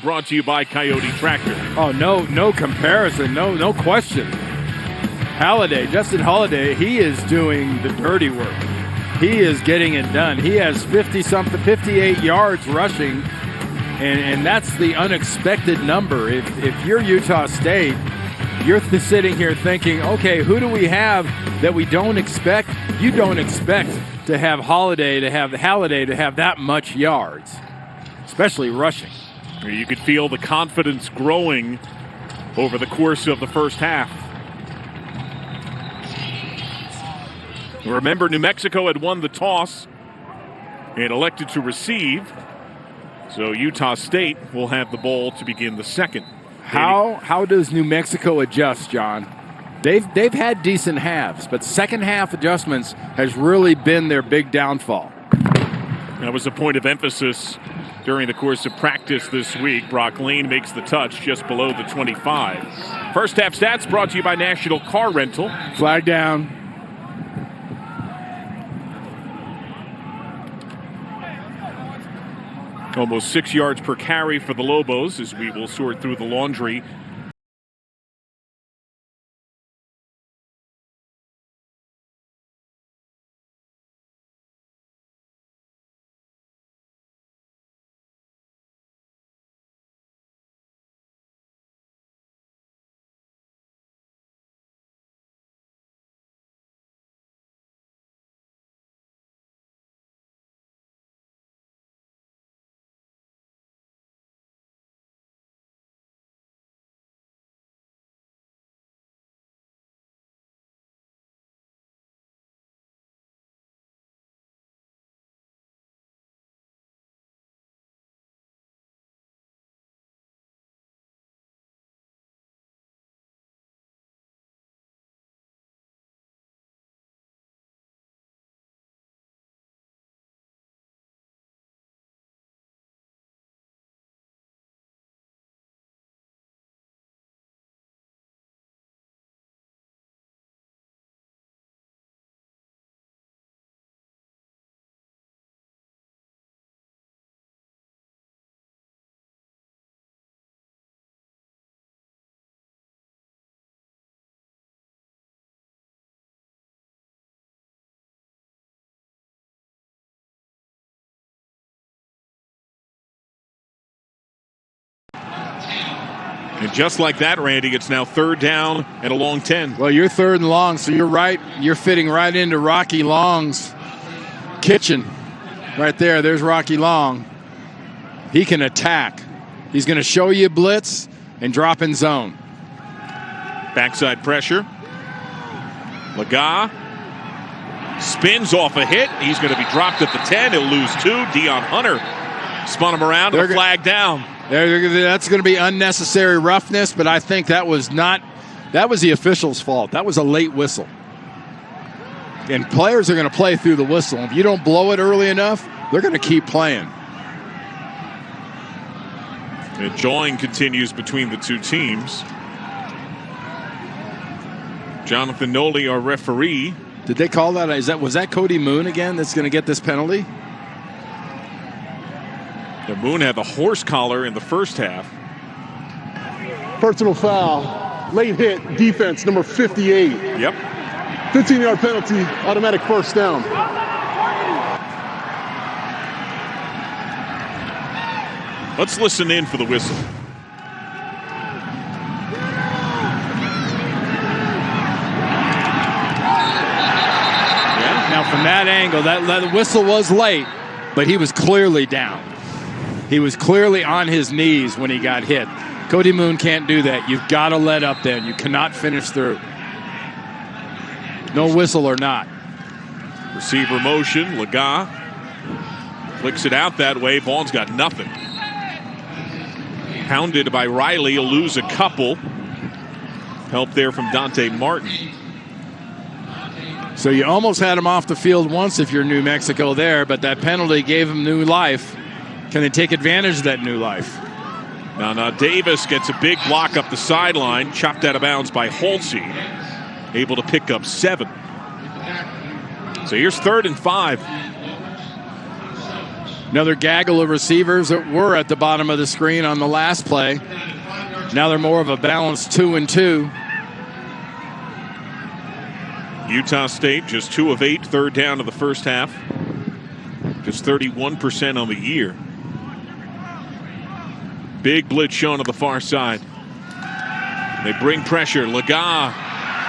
Brought to you by Coyote Tractor. Oh, no comparison, no question. Justin Holiday, he is doing the dirty work. He is getting it done. He has 58 yards rushing, and that's the unexpected number. If you're Utah State, you're sitting here thinking, okay, who do we have that we don't expect? You don't expect to have Holiday to have that much yards, especially rushing. You could feel the confidence growing over the course of the first half. Remember, New Mexico had won the toss and elected to receive. So Utah State will have the ball to begin the second. How does New Mexico adjust, John? They've had decent halves, but second half adjustments has really been their big downfall. That was a point of emphasis during the course of practice this week. Brock Lane makes the touch just below the 25. First half stats brought to you by National Car Rental. Flag down. Almost 6 yards per carry for the Lobos as we will sort through the laundry. And just like that, Randy, it's now third down and a long 10. Well, you're third and long, so you're right. You're fitting right into Rocky Long's kitchen. Right there, there's Rocky Long. He can attack. He's going to show you blitz and drop in zone. Backside pressure. Laga spins off a hit. He's going to be dropped at the 10. He'll lose 2. Deion Hunter spun him around and a flag down. That's going to be unnecessary roughness, but I think that was the official's fault. That was a late whistle. And players are going to play through the whistle. If you don't blow it early enough, they're going to keep playing. And jawing continues between the two teams. Jonathan Noli, our referee. Did they call that? Was that Cody Moon again that's going to get this penalty? The Moon had the horse collar in the first half. Personal foul, late hit, defense, number 58. Yep. 15-yard penalty, automatic first down. Let's listen in for the whistle. Yeah. Now from that angle, that whistle was late, but he was clearly down. He was clearly on his knees when he got hit. Cody Moon can't do that. You've got to let up then. You cannot finish through. No whistle or not. Receiver motion. Laga flicks it out that way. Vaughn's got nothing. Pounded by Riley. He'll lose a couple. Help there from Dante Martin. So you almost had him off the field once if you're New Mexico there, but that penalty gave him new life. Can they take advantage of that new life? Now Davis gets a big block up the sideline, chopped out of bounds by Holsey, able to pick up 7. So here's 3rd and 5. Another gaggle of receivers that were at the bottom of the screen on the last play. Now they're more of a balanced 2 and 2. Utah State just 2 of 8, third down of the first half. Just 31% on the year. Big blitz shown on the far side. They bring pressure. Laga,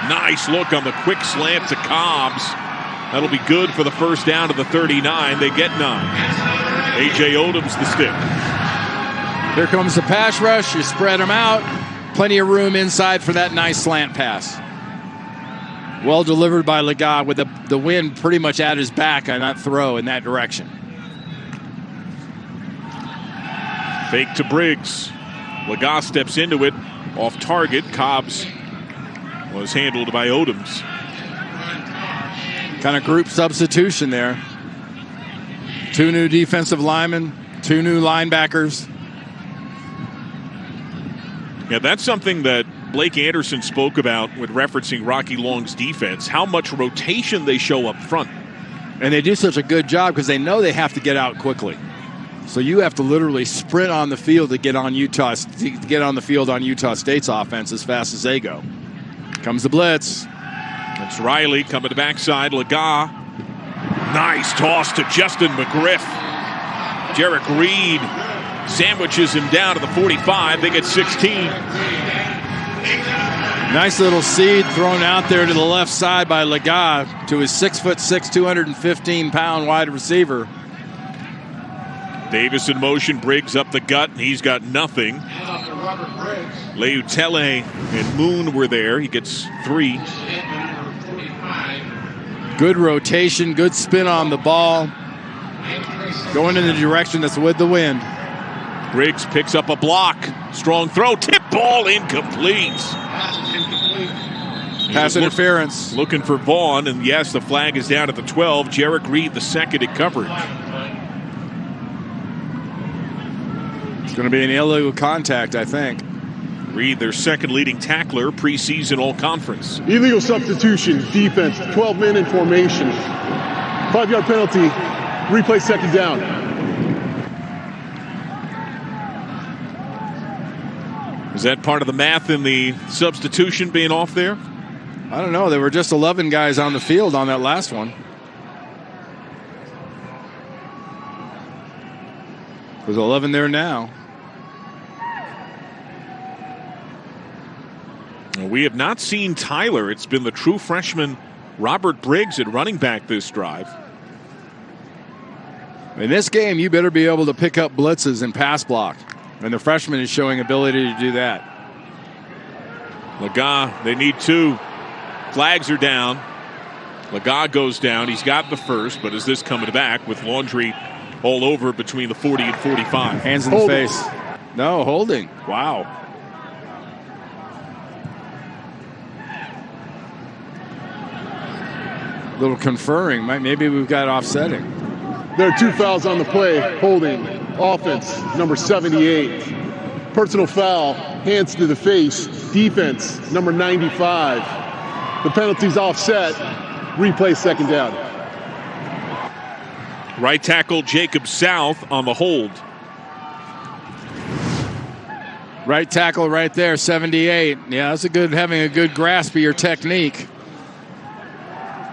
nice look on the quick slant to Cobbs. That'll be good for the first down to the 39. They get 9. A.J. Odom's the stick. Here comes the pass rush. You spread them out. Plenty of room inside for that nice slant pass. Well delivered by Laga with the wind pretty much at his back on that throw in that direction. Fake to Briggs. Laga steps into it. Off target. Cobbs was handled by Odoms. Kind of group substitution there. 2 new defensive linemen, 2 new linebackers. Yeah, that's something that Blake Anderson spoke about with referencing Rocky Long's defense, how much rotation they show up front. And they do such a good job because they know they have to get out quickly. So you have to literally sprint on the field to get on the field on Utah State's offense as fast as they go. Comes the blitz. It's Riley coming to backside. Laga. Nice toss to Justin McGriff. Jarek Reed sandwiches him down to the 45. They get 16. Nice little seed thrown out there to the left side by Laga to his 6'6", 215-pound wide receiver. Davis in motion, Briggs up the gut, and he's got nothing. Leutele and Moon were there. He gets 3. Good rotation, good spin on the ball. Going in the direction that's with the wind. Briggs picks up a block. Strong throw. Tip ball incomplete. Pass interference. Looking for Vaughn, and yes, the flag is down at the 12. Jarek Reed, the second in coverage. It's going to be an illegal contact, I think. Reed, their second leading tackler, preseason all-conference. Illegal substitution, defense, 12-man in formation. 5-yard penalty, replay second down. Is that part of the math in the substitution being off there? I don't know. There were just 11 guys on the field on that last one. There's 11 there now. We have not seen Tyler. It's been the true freshman Robert Briggs at running back this drive. In this game, you better be able to pick up blitzes and pass block. And the freshman is showing ability to do that. Laga, they need 2. Flags are down. Laga goes down. He's got the first, but is this coming back with Laundry all over between the 40 and 45? Hands in the face. No, holding. Wow. Little conferring. Maybe we've got offsetting. There are 2 fouls on the play. Holding. Offense, number 78. Personal foul. Hands to the face. Defense, number 95. The penalty's offset. Replay second down. Right tackle Jacob South on the hold. Right tackle right there, 78. Yeah, that's having a good grasp of your technique.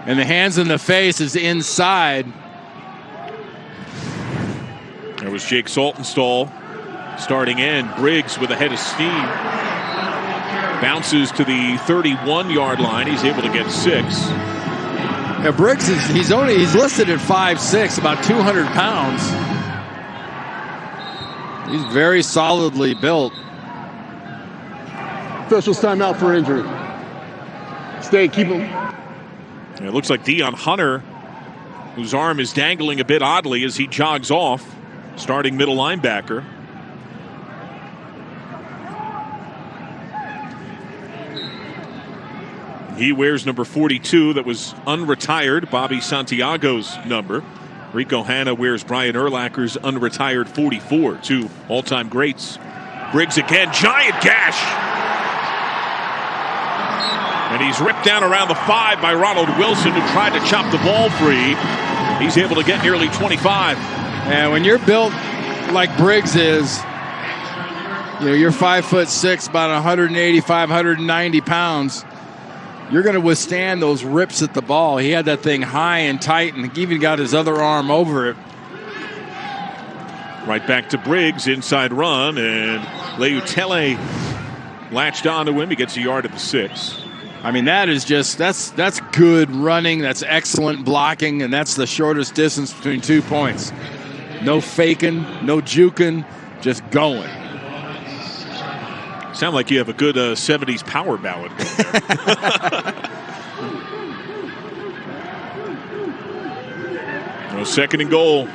And the hands in the face is inside. There was Jake Saltonstall starting in. Briggs with a head of steam. Bounces to the 31-yard line. He's able to get 6. Yeah, Briggs he's listed at 5'6", about 200 pounds. He's very solidly built. Officials timeout for injury. Stay, keep him. It looks like Deion Hunter, whose arm is dangling a bit oddly as he jogs off, starting middle linebacker. He wears number 42. That was unretired Bobby Santiago's number. Rico Hanna wears Brian Urlacher's unretired 44. 2 all-time greats. Briggs again, giant gash. And he's ripped down around the 5 by Ronald Wilson, who tried to chop the ball free. He's able to get nearly 25. And when you're built like Briggs is, you're 5'6", about 185, 190 pounds. You're going to withstand those rips at the ball. He had that thing high and tight, and he even got his other arm over it. Right back to Briggs, inside run, and Leutele latched onto him. He gets a yard at the 6. I mean, that's good running. That's excellent blocking, and that's the shortest distance between 2 points. No faking, no juking, just going. Sound like you have a good 70s power ballad. No, 2nd and goal.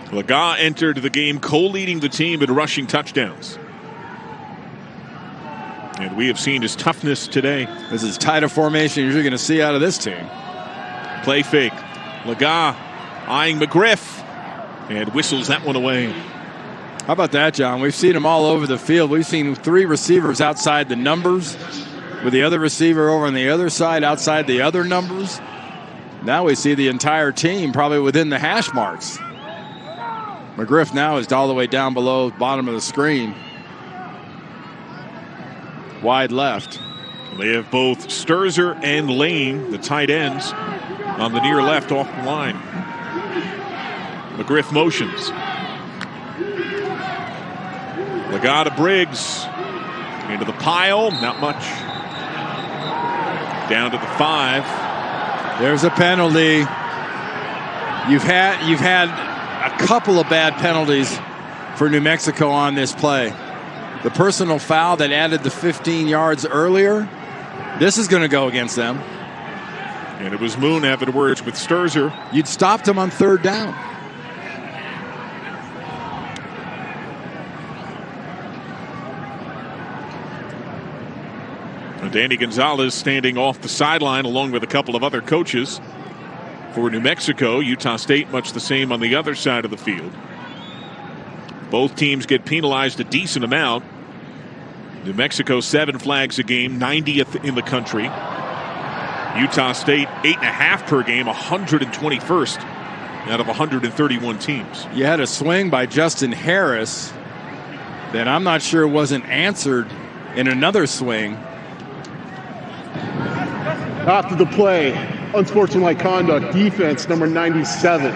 Laga entered the game co-leading the team in rushing touchdowns. And we have seen his toughness today. This is tighter formation you're going to see out of this team. Play fake. Laga eyeing McGriff and whistles that one away. How about that, John? We've seen them all over the field. We've seen 3 receivers outside the numbers, with the other receiver over on the other side outside the other numbers. Now we see the entire team probably within the hash marks. McGriff now is all the way down below the bottom of the screen. Wide left. They have both Sturzer and Lane, the tight ends, on the near left off the line. McGriff motions. Laga Briggs into the pile, not much. Down to the 5. There's a penalty. You've had a couple of bad penalties for New Mexico on this play. The personal foul that added the 15 yards earlier, this is going to go against them. And it was Moon afterwards with Sturzer. You'd stopped him on 3rd down. Danny Gonzalez standing off the sideline along with a couple of other coaches for New Mexico. Utah State much the same on the other side of the field. Both teams get penalized a decent amount. New Mexico 7 flags a game, 90th in the country. Utah State 8.5 per game, 121st out of 131 teams. You had a swing by Justin Harris that I'm not sure wasn't answered in another swing. After the play, unsportsmanlike conduct, defense number 97.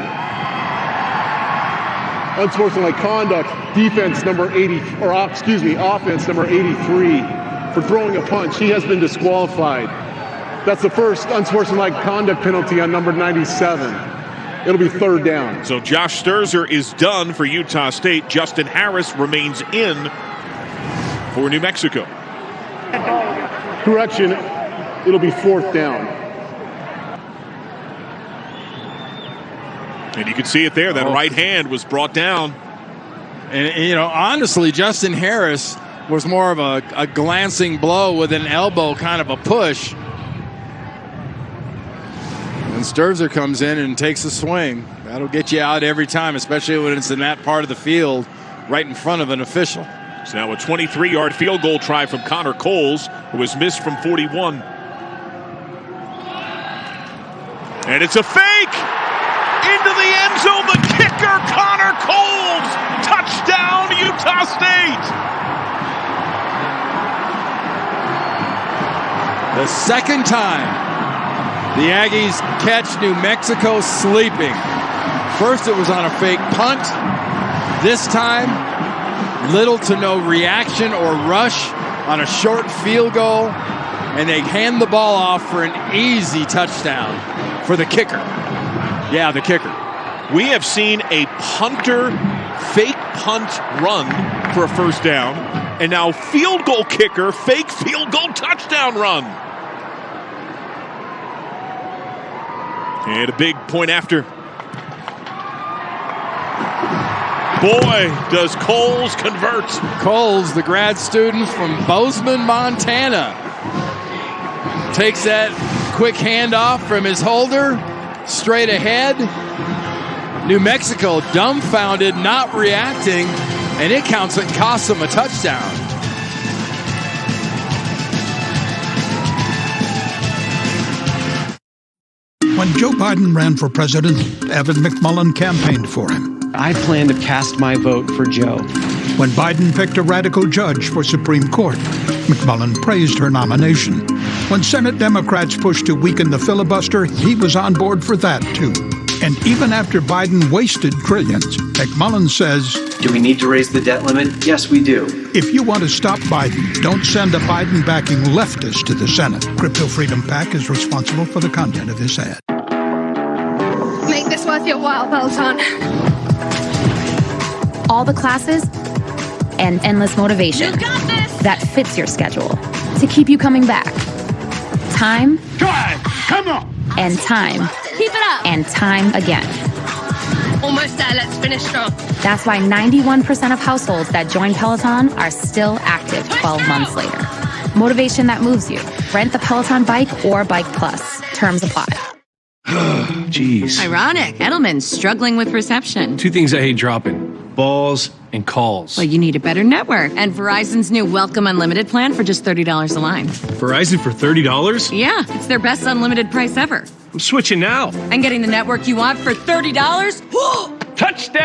Unsportsmanlike conduct, defense number 80, offense number 83 for throwing a punch. He has been disqualified. That's the first unsportsmanlike conduct penalty on number 97. It'll be 3rd down. So Josh Sturzer is done for Utah State. Justin Harris remains in for New Mexico. Correction, it'll be 4th down. And you can see it there. That right hand was brought down. And, honestly, Justin Harris was more of a glancing blow with an elbow, kind of a push. And Sturzer comes in and takes a swing. That'll get you out every time, especially when it's in that part of the field right in front of an official. It's now a 23-yard field goal try from Connor Coles, who was missed from 41. And it's a fake! Into the end zone, the kicker, Connor Coles! Touchdown, Utah State! The second time the Aggies catch New Mexico sleeping. First it was on a fake punt. This time, little to no reaction or rush on a short field goal. And they hand the ball off for an easy touchdown for the kicker. Yeah, the kicker. We have seen a punter fake punt run for a 1st down, and now field goal kicker fake field goal touchdown run. And a big point after. Boy, does Coles convert. Coles, the grad student from Bozeman, Montana, takes that quick handoff from his holder, straight ahead. New Mexico dumbfounded, not reacting, and it costs them a touchdown. When Joe Biden ran for president, Evan McMullin campaigned for him. I plan to cast my vote for Joe. When Biden picked a radical judge for Supreme Court, McMullin praised her nomination. When Senate Democrats pushed to weaken the filibuster, he was on board for that, too. And even after Biden wasted trillions, McMullin says, Do we need to raise the debt limit? Yes, we do. if you want to stop Biden, don't send a Biden-backing leftist to the Senate. Crypto Freedom PAC is responsible for the content of this ad. Make this worth your while, Peloton. All the classes and endless motivation that fits your schedule to keep you coming back. Time. Drive! Come on! And time. Keep it up. And time again. Almost there. Let's finish strong. That's why 91% of households that join Peloton are still active 12 months later. Motivation that moves you. Rent the Peloton Bike or Bike Plus. Terms apply. Jeez. Ironic. Edelman's struggling with reception. Two things I hate dropping. Balls and calls. Well, you need a better network. And Verizon's new Welcome Unlimited plan for just $30 a line. Verizon for $30? Yeah, it's their best unlimited price ever. I'm switching now. And getting the network you want for $30? Touchdown!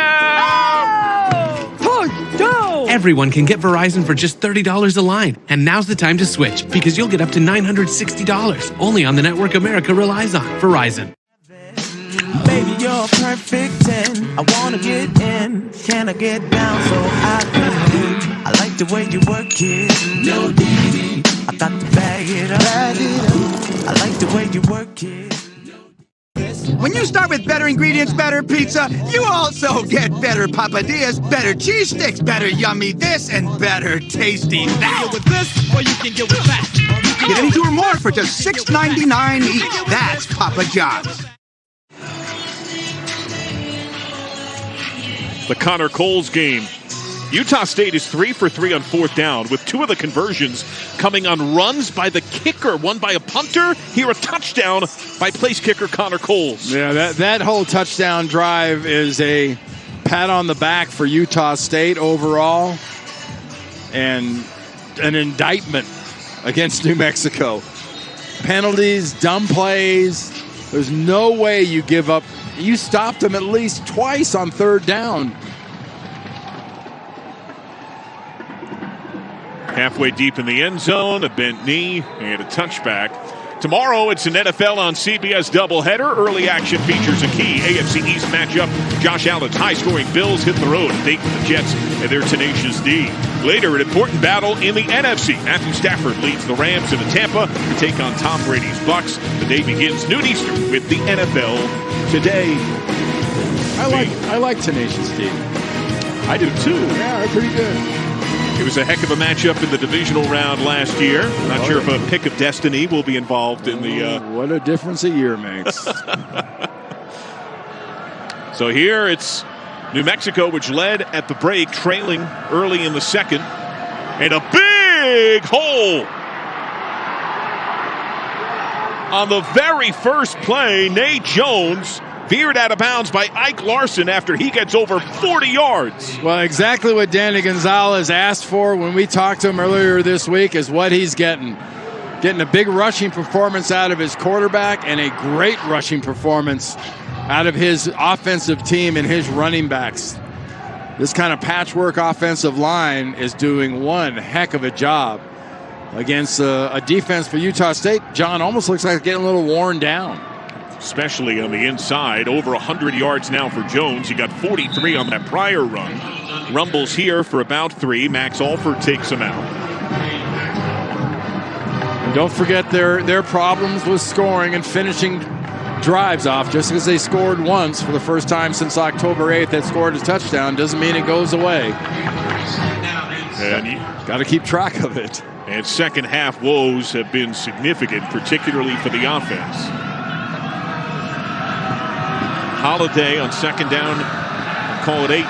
Touchdown! Everyone can get Verizon for just $30 a line. And now's the time to switch, because you'll get up to $960 only on the network America relies on. Verizon. Baby, you're a perfect 10. I wanna get in. Can I get down so I can win? I like the way you work it. No DD. I got to bag it up. I like the way you work it. When you start with better ingredients, better pizza, you also get better papadillas, better cheese sticks, better yummy this, and better tasty that. Get with this, or you can get with that. Get any two or more for just $6.99 each. That's Papa John's. The Connor Coles game. Utah State is 3 for 3 on fourth down, with two of the conversions coming on runs by the kicker, one by a punter. Here a touchdown by place kicker Connor Coles. Yeah, that whole touchdown drive is a pat on the back for Utah State overall and an indictment against New Mexico. Penalties, dumb plays. There's no way you give up. You stopped them at least twice on third down. Halfway deep in the end zone, a bent knee, and a touchback. Tomorrow, it's an NFL on CBS doubleheader. Early action features a key AFC East matchup. Josh Allen's high-scoring Bills hit the road to take the Jets and their tenacious D. Later, an important battle in the NFC. Matthew Stafford leads the Rams into Tampa to take on Tom Brady's Bucks. The day begins noon Eastern with the NFL Today. I like tenacious D. I do too. Yeah, they're pretty good. It was a heck of a matchup in the divisional round last year. Not sure if a pick of destiny will be involved in the... What a difference a year makes. So here it's New Mexico, which led at the break, trailing early in the second. And a big hole. On the very first play, Nate Jones veered out of bounds by Ike Larson after he gets over 40 yards. Well, exactly what Danny Gonzalez asked for when we talked to him earlier this week is what he's getting. Getting a big rushing performance out of his quarterback and a great rushing performance out of his offensive team and his running backs. This kind of patchwork offensive line is doing one heck of a job against a defense for Utah State. John, almost looks like it's getting a little worn down. Especially on the inside. Over 100 yards now for Jones. He got 43 on that prior run. Rumbles here for about 3. Max Alford takes him out. And don't forget their problems with scoring and finishing drives off. Just because they scored once for the first time since October 8th that scored a touchdown doesn't mean it goes away. And got to keep track of it. And second half woes have been significant, particularly for the offense. Holiday on second down, call it 8.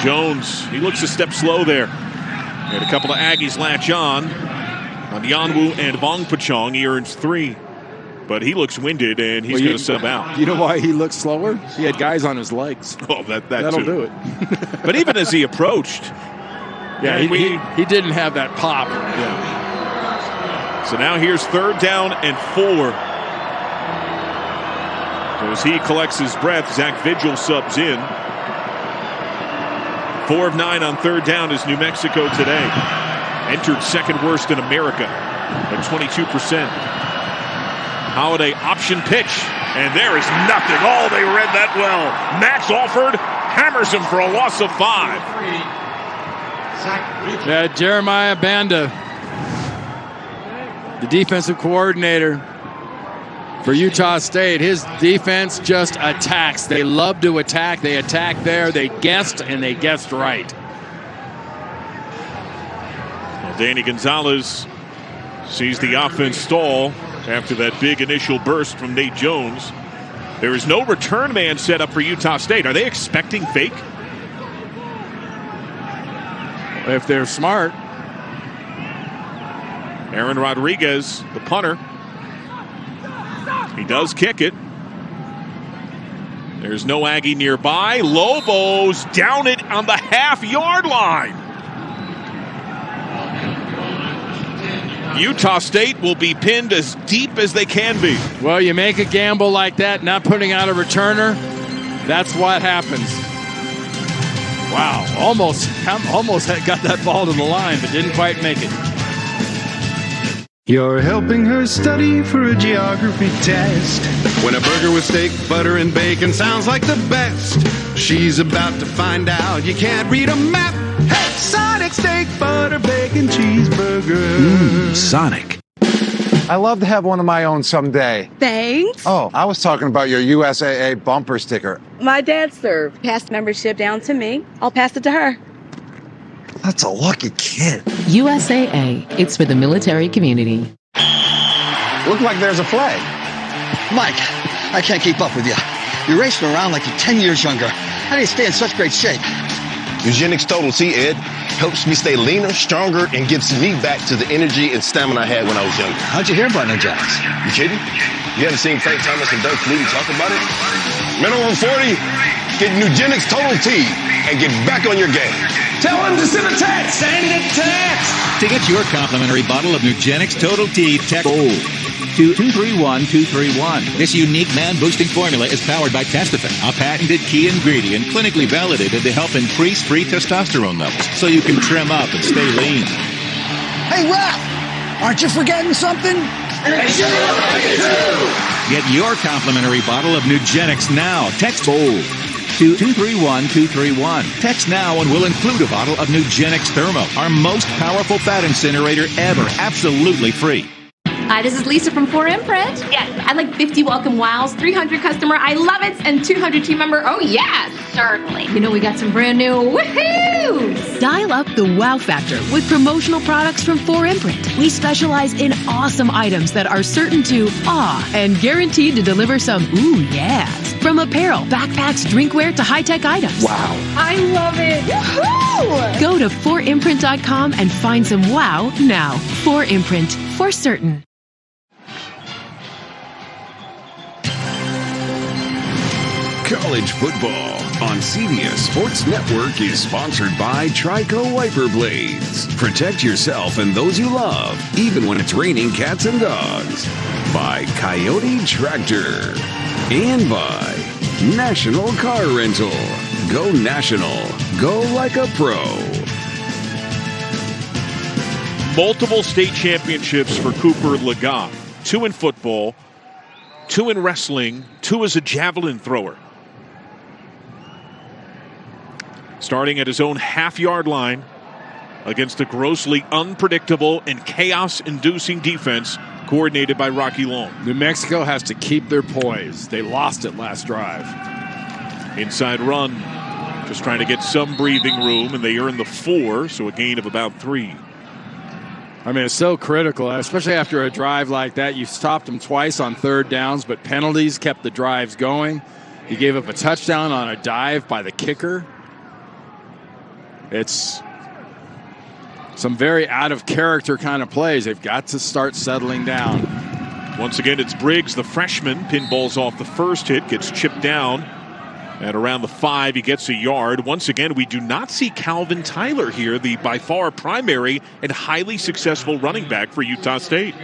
Jones, he looks a step slow there. And a couple of Aggies latch on Yanwu and Vongpachong. He earns 3. But he looks winded, and he's going to sub out. You know why he looks slower? He had guys on his legs. Oh, that'll do it. But even as he approached, he didn't have that pop. Yeah. So now here's 3rd down and 4. So as he collects his breath, Zach Vigil subs in. 4 of 9 on 3rd down is New Mexico today. Entered 2nd worst in America at 22%. Holiday option pitch. And there is nothing. Oh, they read that well. Max Alford hammers him for a loss of 5. Yeah, Jeremiah Banda, the defensive coordinator for Utah State. His defense just attacks. They love to attack. They attack there. They guessed, and they guessed right. Well, Danny Gonzalez sees the offense stall after that big initial burst from Nate Jones. There is no return man set up for Utah State. Are they expecting fake? If they're smart. Aaron Rodriguez, the punter. He does kick it. There's no Aggie nearby. Lobos down it on the half-yard line. Utah State will be pinned as deep as they can be. Well, you make a gamble like that, not putting out a returner, that's what happens. Wow, almost got that ball to the line, but didn't quite make it. You're helping her study for a geography test. When a burger with steak, butter, and bacon sounds like the best, she's about to find out you can't read a map. Hey, Sonic steak, butter, bacon, cheeseburger. Sonic. I'd love to have one of my own someday. Thanks. Oh, I was talking about your USAA bumper sticker. My dad served. Passed membership down to me. I'll pass it to her. That's a lucky kid. USAA. It's for the military community. Look like there's a flag. Mike, I can't keep up with you. You're racing around like you're 10 years younger. How do you stay in such great shape? Nugenix Total T, Ed, helps me stay leaner, stronger, and gives me back to the energy and stamina I had when I was younger. How'd you hear about Nugenix? You kidding? You haven't seen Frank Thomas and Doug Flutie talk about it? Men over 40, get Nugenix Total T and get back on your game. Tell them to send a text. Send a text. To get your complimentary bottle of Nugenix Total T, text OLD to 231-231. This unique man-boosting formula is powered by Testofen, a patented key ingredient clinically validated to help increase free testosterone levels so you can trim up and stay lean. Hey, Raph, aren't you forgetting something? Get your complimentary bottle of Nugenix now. Text BOLD to 231-231. Text now and we'll include a bottle of Nugenix Thermo, our most powerful fat incinerator ever, absolutely free. Hi, this is Lisa from 4imprint. Yes, I'd like 50 welcome wows, 300 customer I love it, and 200 team member oh yes, certainly. You know we got some brand new woohoos. Dial up the wow factor with promotional products from 4imprint. We specialize in awesome items that are certain to awe and guaranteed to deliver some ooh yes. From apparel, backpacks, drinkware to high-tech items. Wow. I love it. Woohoo! Go to 4imprint.com and find some wow now. 4imprint, for certain. College football on CBS Sports Network is sponsored by Trico Wiper Blades. Protect yourself and those you love, even when it's raining cats and dogs. By Coyote Tractor. And by National Car Rental. Go national. Go like a pro. Multiple state championships for Cooper Legas. 2 in football, 2 in wrestling, 2 as a javelin thrower. Starting at his own half-yard line against a grossly unpredictable and chaos-inducing defense coordinated by Rocky Long. New Mexico has to keep their poise. They lost it last drive. Inside run, just trying to get some breathing room, and they earn the 4, so a gain of about 3. I mean, it's so critical, especially after a drive like that. You stopped them twice on 3rd downs, but penalties kept the drives going. You gave up a touchdown on a dive by the kicker. It's some very out-of-character kind of plays. They've got to start settling down. Once again, it's Briggs, the freshman, pinballs off the first hit, gets chipped down At around the 5, he gets a yard. Once again, we do not see Calvin Tyler here, the by far primary and highly successful running back for Utah State.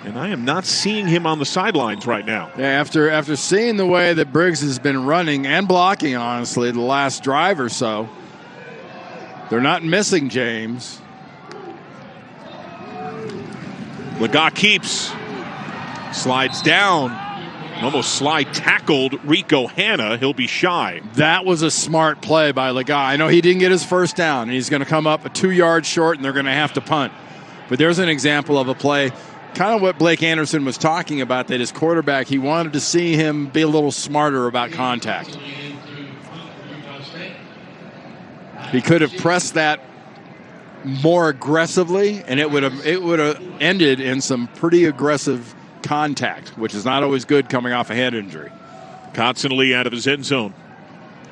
And I am not seeing him on the sidelines right now. Yeah, after seeing the way that Briggs has been running and blocking, honestly, the last drive or so, they're not missing James. Lagat keeps. Slides down. Almost slide tackled Rico Hanna. He'll be shy. That was a smart play by Lagat. I know he didn't get his first down, and he's going to come up a 2 yards short, and they're going to have to punt. But there's an example of a play, kind of what Blake Anderson was talking about, that his quarterback, he wanted to see him be a little smarter about contact. He could have pressed that more aggressively, and it would have ended in some pretty aggressive contact, which is not always good coming off a head injury. Constantly out of his end zone.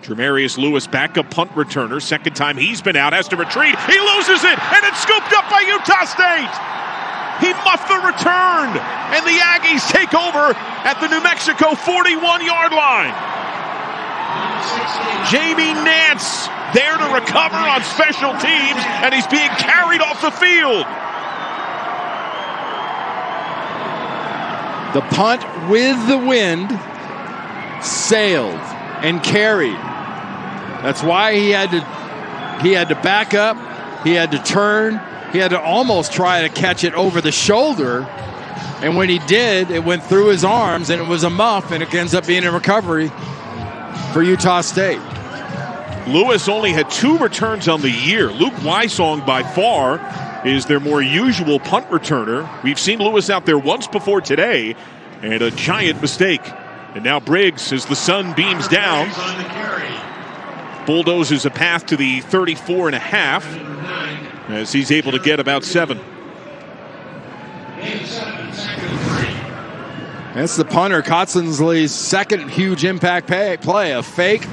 Tremarius Lewis, backup punt returner. Second time he's been out, has to retreat. He loses it, and it's scooped up by Utah State. He muffed the return, and the Aggies take over at the New Mexico 41-yard line. Jamie Nance there to recover on special teams, and he's being carried off the field. The punt with the wind sailed and carried. That's why he had to back up, he had to turn, he had to almost try to catch it over the shoulder. And when he did, it went through his arms, and it was a muff, and it ends up being a recovery for Utah State. Lewis only had 2 returns on the year. Luke Wysong by far is their more usual punt returner. We've seen Lewis out there once before today, and a giant mistake. And now Briggs, as the sun beams down, bulldozes a path to the 34.5 as he's able to get about 7. That's the punter, Kotzensley's second huge impact play, a fake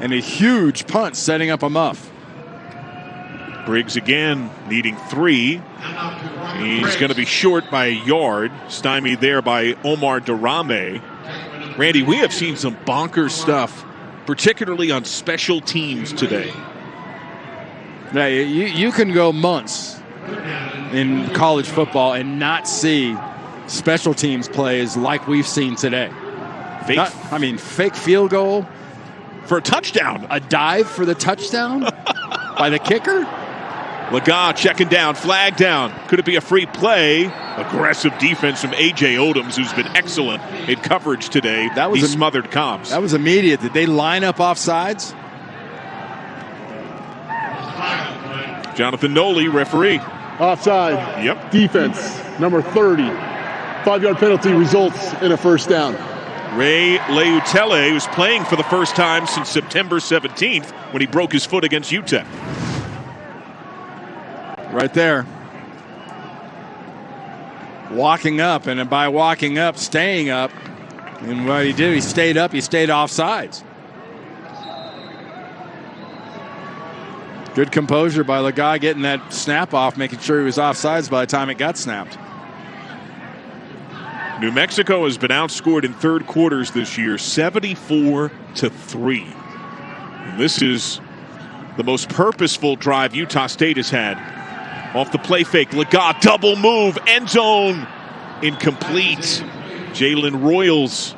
and a huge punt setting up a muff. Briggs again needing 3. He's going to be short by a yard, stymied there by Omar Darame. Randy, we have seen some bonkers stuff, particularly on special teams today. Now, you can go months in college football and not see special teams plays like we've seen today. Fake field goal for a touchdown. A dive for the touchdown by the kicker. Lagat checking down, flag down. Could it be a free play? Aggressive defense from A.J. Odoms, who's been excellent in coverage today. He smothered Cobbs. That was immediate. Did they line up offsides? Jonathan Noli, referee. Offside. Yep. Defense, number 30. 5-yard penalty results in a first down. Ray Leutele was playing for the first time since September 17th when he broke his foot against UTEP. Right there. Walking up, and by walking up, staying up. And what he did, he stayed up, he stayed offsides. Good composure by Lagat getting that snap off, making sure he was offsides by the time it got snapped. New Mexico has been outscored in third quarters this year, 74-3. And this is the most purposeful drive Utah State has had. Off the play fake, Lagat double move, end zone, incomplete. Jalen Royals.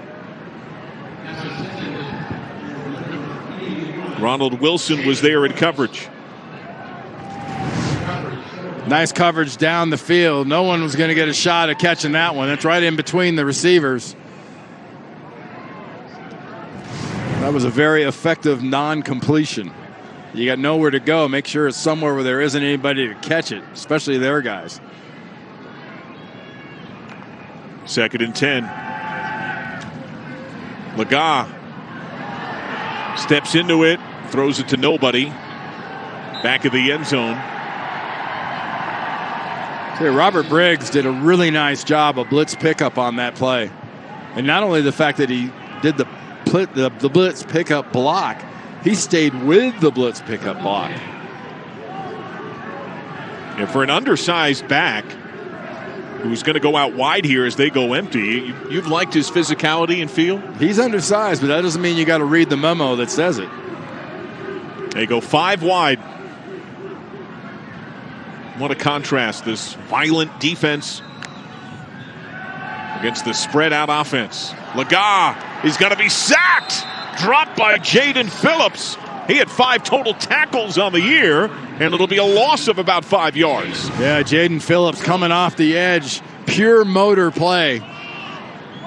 Ronald Wilson was there in coverage. Nice coverage down the field. No one was going to get a shot at catching that one. That's right in between the receivers. That was a very effective non-completion. You got nowhere to go. Make sure it's somewhere where there isn't anybody to catch it, especially their guys. 2nd and 10. Lagat steps into it, throws it to nobody. Back of the end zone. Robert Briggs did a really nice job of blitz pickup on that play. And not only the fact that he did the blitz pickup block, he stayed with the blitz pickup block. And for an undersized back, who's going to go out wide here as they go empty. You've liked his physicality and feel? He's undersized, but that doesn't mean you got to read the memo that says it. They go 5 wide. What a contrast, this violent defense against the spread out offense. Laga is going to be sacked. Dropped by Jaden Phillips. He had 5 total tackles on the year, and it'll be a loss of about 5 yards. Yeah, Jaden Phillips coming off the edge. Pure motor play.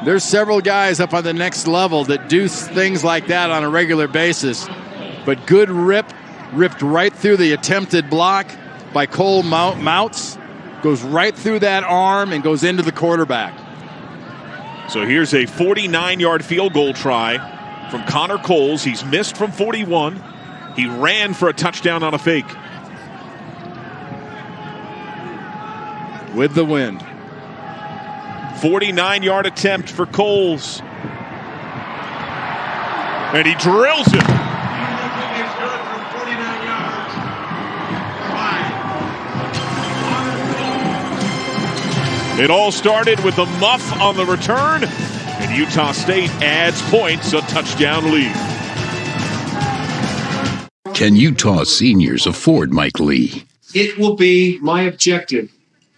There's several guys up on the next level that do things like that on a regular basis. But good ripped right through the attempted block by Cole Mounts. Goes right through that arm and goes into the quarterback. So here's a 49-yard field goal try from Connor Coles. He's missed from 41. He ran for a touchdown on a fake. With the wind. 49-yard attempt for Coles. And he drills it. It all started with a muff on the return, and Utah State adds points, a touchdown lead. Can Utah seniors afford Mike Lee? It will be my objective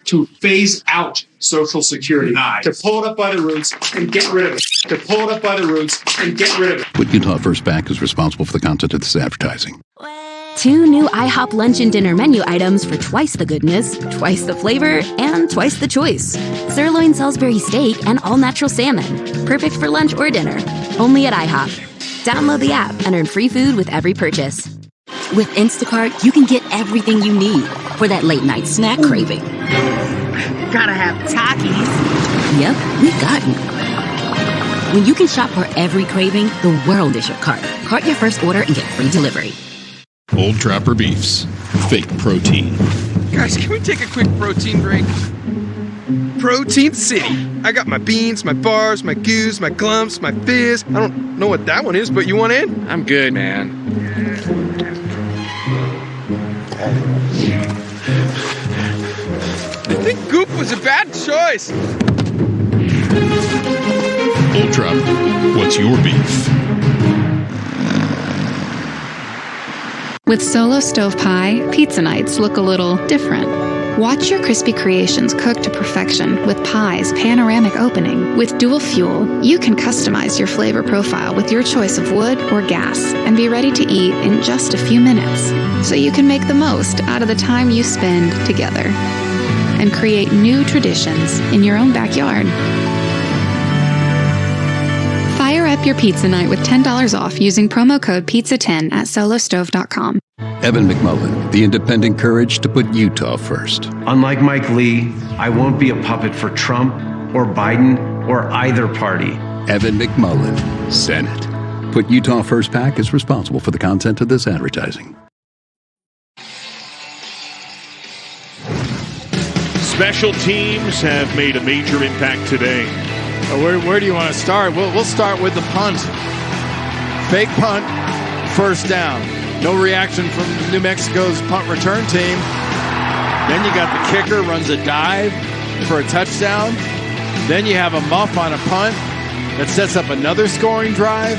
to phase out Social Security, to pull it up by the roots and get rid of it, to pull it up by the roots and get rid of it. But Utah First Back is responsible for the content of this advertising. 2 new IHOP lunch and dinner menu items for twice the goodness, twice the flavor, and twice the choice. Sirloin Salisbury steak and all-natural salmon. Perfect for lunch or dinner. Only at IHOP. Download the app and earn free food with every purchase. With Instacart, you can get everything you need for that late-night snack craving. Gotta have Takis. Yep, we got you. When you can shop for every craving, the world is your cart. Cart your first order and get free delivery. Old Trapper Beefs. Fake protein. Guys, can we take a quick protein break? Protein City. I got my beans, my bars, my goos, my glumps, my fizz. I don't know what that one is, but you want in? I'm good, man. I think Goop was a bad choice. Old Trapper, what's your beef? With Solo Stove Pie, pizza nights look a little different. Watch your crispy creations cook to perfection with Pie's panoramic opening. With dual fuel, you can customize your flavor profile with your choice of wood or gas and be ready to eat in just a few minutes. So you can make the most out of the time you spend together and create new traditions in your own backyard. Fire up your pizza night with $10 off using promo code PIZZA10 at solostove.com. Evan McMullen, the independent courage to put Utah first. Unlike Mike Lee, I won't be a puppet for Trump or Biden or either party. Evan McMullen, Senate. Put Utah First PAC is responsible for the content of this advertising. Special teams have made a major impact today. Where do you want to start? We'll start with the punt. Fake punt, first down. No reaction from New Mexico's punt return team. Then you got the kicker, runs a dive for a touchdown. Then you have a muff on a punt that sets up another scoring drive.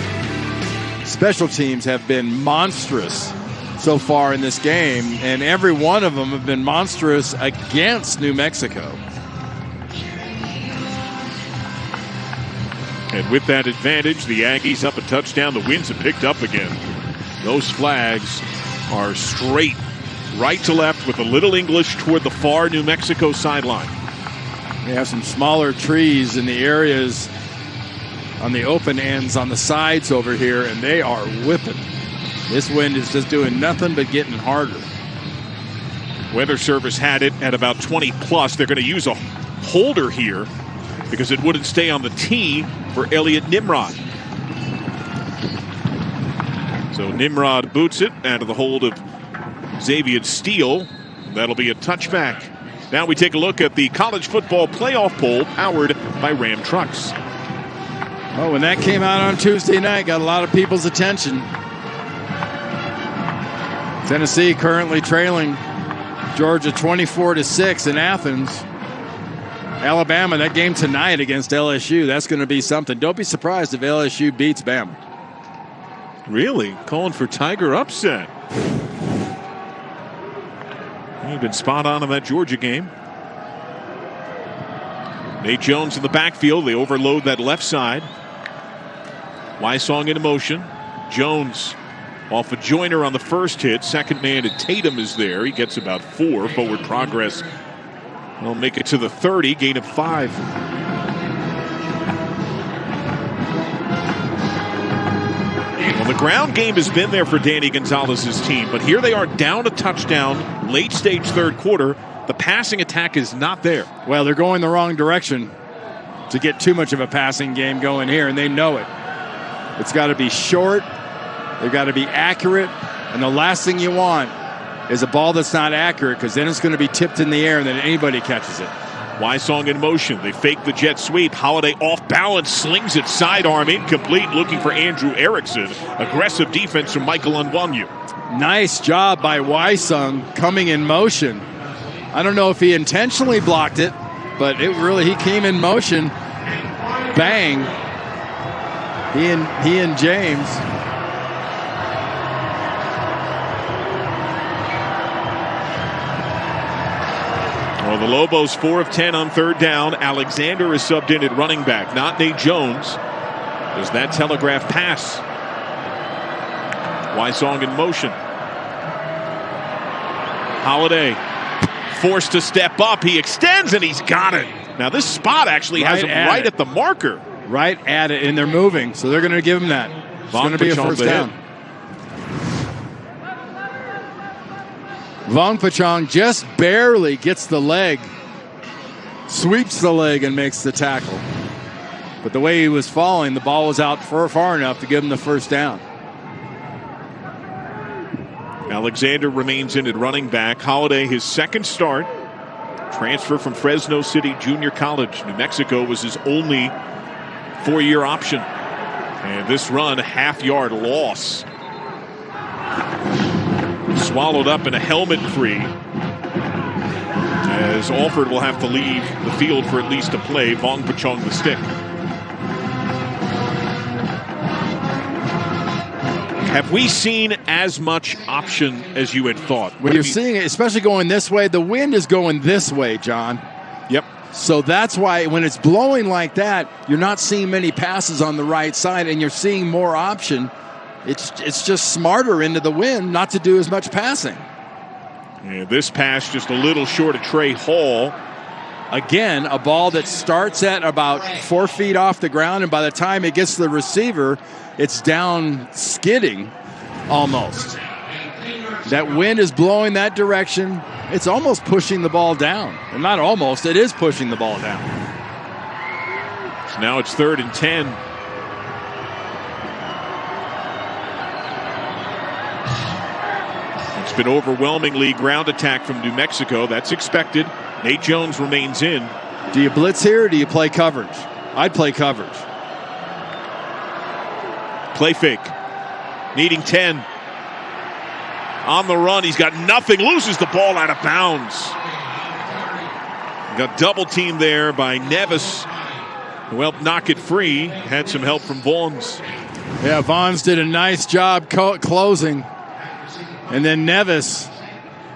Special teams have been monstrous so far in this game, and every one of them have been monstrous against New Mexico. And with that advantage, the Aggies up a touchdown. The winds have picked up again. Those flags are straight right to left with a little English toward the far New Mexico sideline. They have some smaller trees in the areas on the open ends on the sides over here, and they are whipping. This wind is just doing nothing but getting harder. Weather Service had it at about 20 plus. They're going to use a holder here because it wouldn't stay on the tee for Elliot Nimrod. So Nimrod boots it out of the hold of Xavier Steele. That'll be a touchback. Now we take a look at the college football playoff poll powered by Ram Trucks. Oh, when that came out on Tuesday night, got a lot of people's attention. Tennessee currently trailing Georgia 24-6 in Athens. Alabama, that game tonight against LSU, that's going to be something. Don't be surprised if LSU beats Bama. Really? Calling for Tiger upset. He'd been spot on in that Georgia game. Nate Jones in the backfield. They overload that left side. Wysong in motion. Jones off a Joyner on the first hit. Second man and Tatum is there. He gets about 4 forward progress. He'll make it to the 30, gain of 5. Well, the ground game has been there for Danny Gonzalez's team, but here they are down a touchdown, late stage third quarter. The passing attack is not there. Well, they're going the wrong direction to get too much of a passing game going here, and they know it. It's got to be short. They've got to be accurate. And the last thing you want is a ball that's not accurate, because then it's going to be tipped in the air and then anybody catches it. Wysong in motion. They fake the jet sweep. Holiday off balance, slings it sidearm, incomplete, looking for Andrew Erickson. Aggressive defense from Michael Onwenu. Nice job by Wysong coming in motion. I don't know if he intentionally blocked it, but he came in motion. Bang. He and James. Well, the Lobos 4 of 10 on third down. Alexander is subbed in at running back, not Nate Jones. Does that telegraph pass? Wysong in motion. Holiday forced to step up. He extends and he's got it. Now this spot actually has him right at the marker. Right at it, and they're moving, so they're going to give him that. It's going to be a first down. Vongphachanh just barely gets the leg, sweeps the leg, and makes the tackle. But the way he was falling, the ball was out far enough to give him the first down. Alexander remains in at running back. Holiday, his second start. Transfer from Fresno City Junior College. New Mexico was his only 4-year option. And this run, half-yard loss. Swallowed up in a helmet free, as Alford will have to leave the field for at least a play. Vongphachanh the stick. Have we seen as much option as you had thought? Well, you're seeing it, especially going this way. The wind is going this way, John. Yep. So that's why when it's blowing like that, you're not seeing many passes on the right side, and you're seeing more option. It's just smarter into the wind not to do as much passing. Yeah, this pass just a little short of Trey Hall. Again, a ball that starts at about 4 feet off the ground, and by the time it gets to the receiver, it's down skidding almost. That wind is blowing that direction. It's almost pushing the ball down. Well, not almost, it is pushing the ball down. So now it's 3rd and 10. It's been overwhelmingly ground attack from New Mexico. That's expected. Nate Jones remains in. Do you blitz here or do you play coverage? I'd play coverage. Play fake. Needing 10. On the run. He's got nothing. Loses the ball out of bounds. Got double teamed there by Nevis, who helped knock it free. Had some help from Vaughns. Yeah, Vaughns did a nice job closing. And then Nevis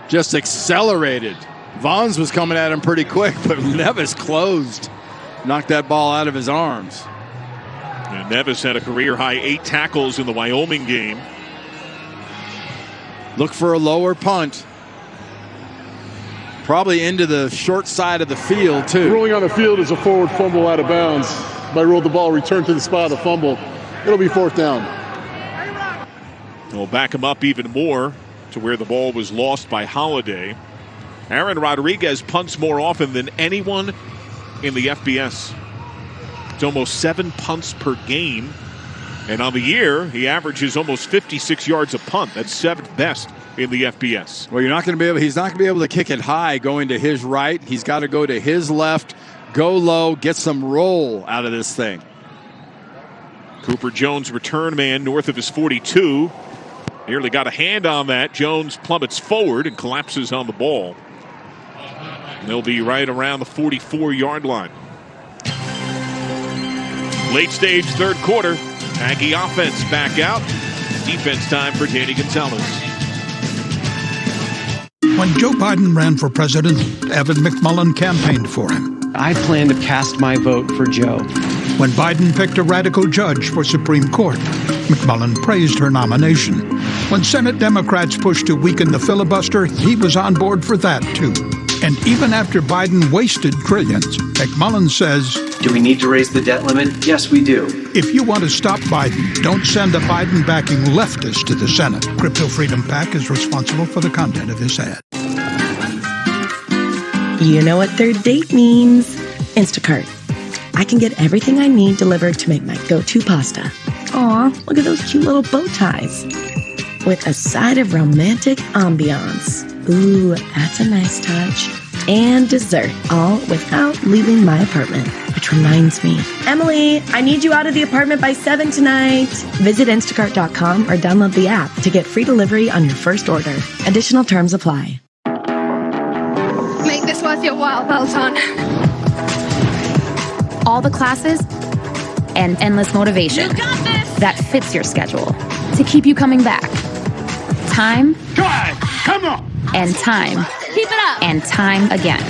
just accelerated. Vaughns was coming at him pretty quick, but Nevis closed. Knocked that ball out of his arms. And Nevis had a career-high 8 tackles in the Wyoming game. Look for a lower punt. Probably into the short side of the field, too. Ruling on the field is a forward fumble out of bounds. By roll the ball, return to the spot of the fumble. It'll be 4th down. We'll back him up even more to where the ball was lost by Holiday. Aaron Rodriguez punts more often than anyone in the FBS. It's almost 7 punts per game. And on the year, he averages almost 56 yards a punt. That's 7th best in the FBS. Well, he's not going to be able to kick it high going to his right. He's got to go to his left, go low, get some roll out of this thing. Cooper Jones, return man north of his 42. Nearly got a hand on that. Jones plummets forward and collapses on the ball. They'll be right around the 44-yard line. Late stage third quarter. Aggie offense back out. Defense time for Danny Gonzalez. When Joe Biden ran for president, Evan McMullin campaigned for him. I plan to cast my vote for Joe. When Biden picked a radical judge for Supreme Court, McMullin praised her nomination. When Senate Democrats pushed to weaken the filibuster, he was on board for that, too. And even after Biden wasted trillions, McMullin says, Do we need to raise the debt limit? Yes, we do. If you want to stop Biden, don't send a Biden-backing leftist to the Senate. Crypto Freedom PAC is responsible for the content of this ad. You know what third date means. Instacart. I can get everything I need delivered to make my go-to pasta. Aw, look at those cute little bow ties. With a side of romantic ambiance. Ooh, that's a nice touch. And dessert, all without leaving my apartment. Which reminds me, Emily, I need you out of the apartment by 7 tonight. Visit Instacart.com or download the app to get free delivery on your first order. Additional terms apply. Make this worth your while, Peloton. All the classes and endless motivation that fits your schedule to keep you coming back. Time. Come on. And time. Keep it up. And time again.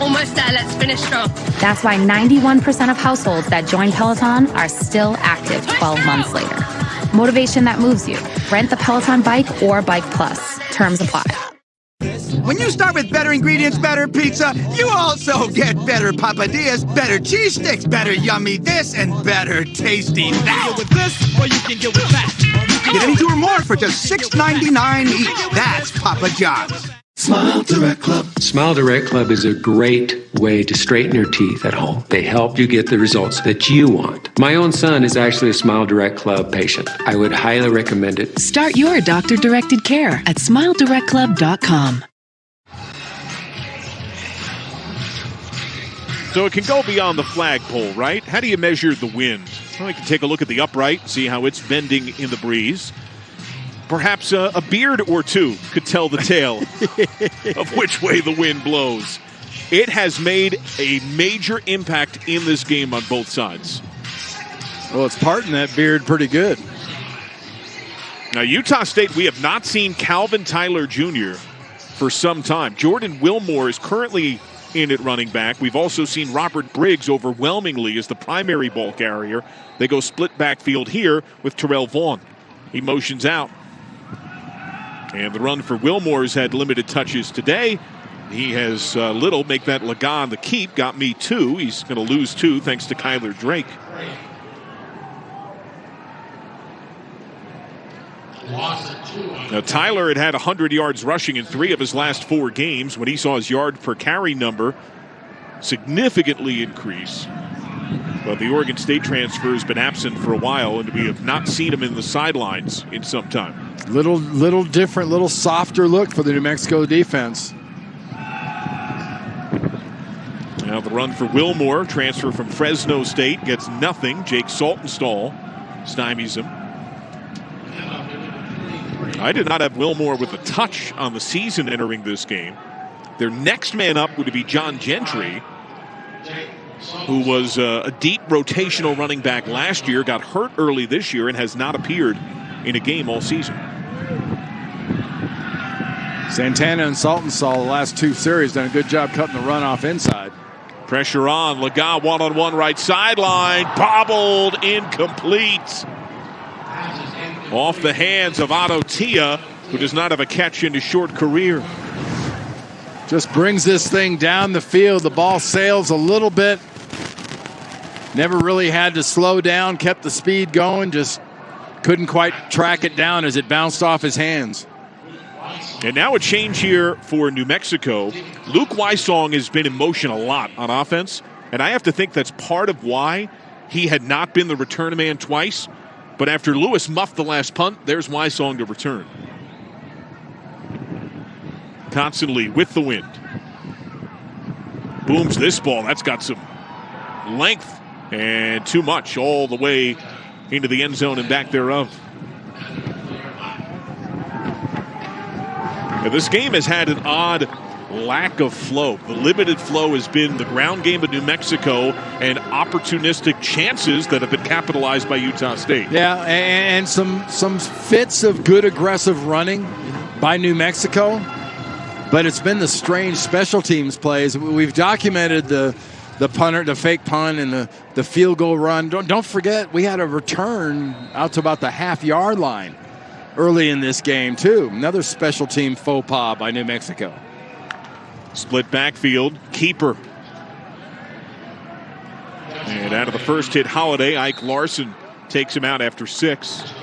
Almost there. Let's finish strong. That's why 91% of households that join Peloton are still active 12 months later. Motivation that moves you. Rent the Peloton Bike or Bike Plus. Terms apply. When you start with better ingredients, better pizza, you also get better papadillas, better cheese sticks, better yummy this, and better tasty that. With this, or you can get with that. Get any two or more for just $6.99 each. That's Papa John's. Smile Direct Club. Smile Direct Club is a great way to straighten your teeth at home. They help you get the results that you want. My own son is actually a Smile Direct Club patient. I would highly recommend it. Start your doctor-directed care at SmileDirectClub.com. So it can go beyond the flagpole, right? How do you measure the wind? Well, we can take a look at the upright, see how it's bending in the breeze. Perhaps a beard or two could tell the tale of which way the wind blows. It has made a major impact in this game on both sides. Well, it's parting that beard pretty good. Now, Utah State, we have not seen Calvin Tyler Jr. for some time. Jordan Wilmore is currently in at running back. We've also seen Robert Briggs overwhelmingly as the primary ball carrier. They go split backfield here with Terrell Vaughn. He motions out. And the run for Wilmore has had limited touches today. He has Little make that Lagan the keep. Got me 2. He's going to lose 2 thanks to Kyler Drake. Now, Tyler had 100 yards rushing in 3 of his last 4 games when he saw his yard per carry number significantly increase. But the Oregon State transfer has been absent for a while, and we have not seen him in the sidelines in some time. Little different, little softer look for the New Mexico defense. Now the run for Wilmore, transfer from Fresno State, gets nothing. Jake Saltonstall stymies him. I did not have Wilmore with a touch on the season entering this game. Their next man up would be John Gentry, who was a deep rotational running back last year, got hurt early this year, and has not appeared in a game all season. Santana and Saltonstall the last 2 series done a good job cutting the run off inside. Pressure on. Laga one-on-one right sideline. Bobbled, incomplete. Off the hands of Otto Tia, who does not have a catch in his short career. Just brings this thing down the field. The ball sails a little bit. Never really had to slow down. Kept the speed going. Just couldn't quite track it down as it bounced off his hands. And now a change here for New Mexico. Luke Wysong has been in motion a lot on offense, and I have to think that's part of why he had not been the return man twice. But after Lewis muffed the last punt, there's Wysong to return. Constantly with the wind. Booms this ball. That's got some length and too much all the way into the end zone and back thereof. Now, this game has had an odd lack of flow. The limited flow has been the ground game of New Mexico and opportunistic chances that have been capitalized by Utah State. Yeah, and some fits of good aggressive running by New Mexico, but it's been the strange special teams plays. We've documented the punter, the fake punt, and the field goal run. Don't forget, we had a return out to about the half-yard line early in this game, too. Another special team faux pas by New Mexico. Split backfield, keeper. And out of the first hit, Holiday, Ike Larson takes him out after 6.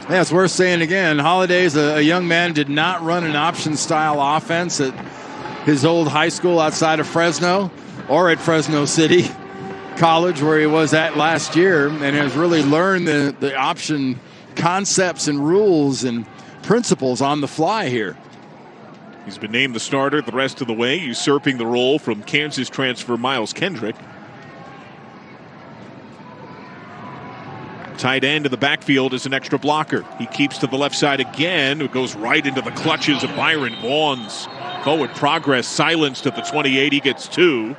Yeah, it's worth saying again, Holiday's a young man, did not run an option-style offense at his old high school outside of Fresno or at Fresno City College, where he was at last year, and has really learned the option concepts and rules and principles on the fly here. He's been named the starter the rest of the way, usurping the role from Kansas transfer Miles Kendrick. Tight end in the backfield is an extra blocker. He keeps to the left side again. It goes right into the clutches of Byron Vaughns. Forward progress silenced at the 28. He gets 2.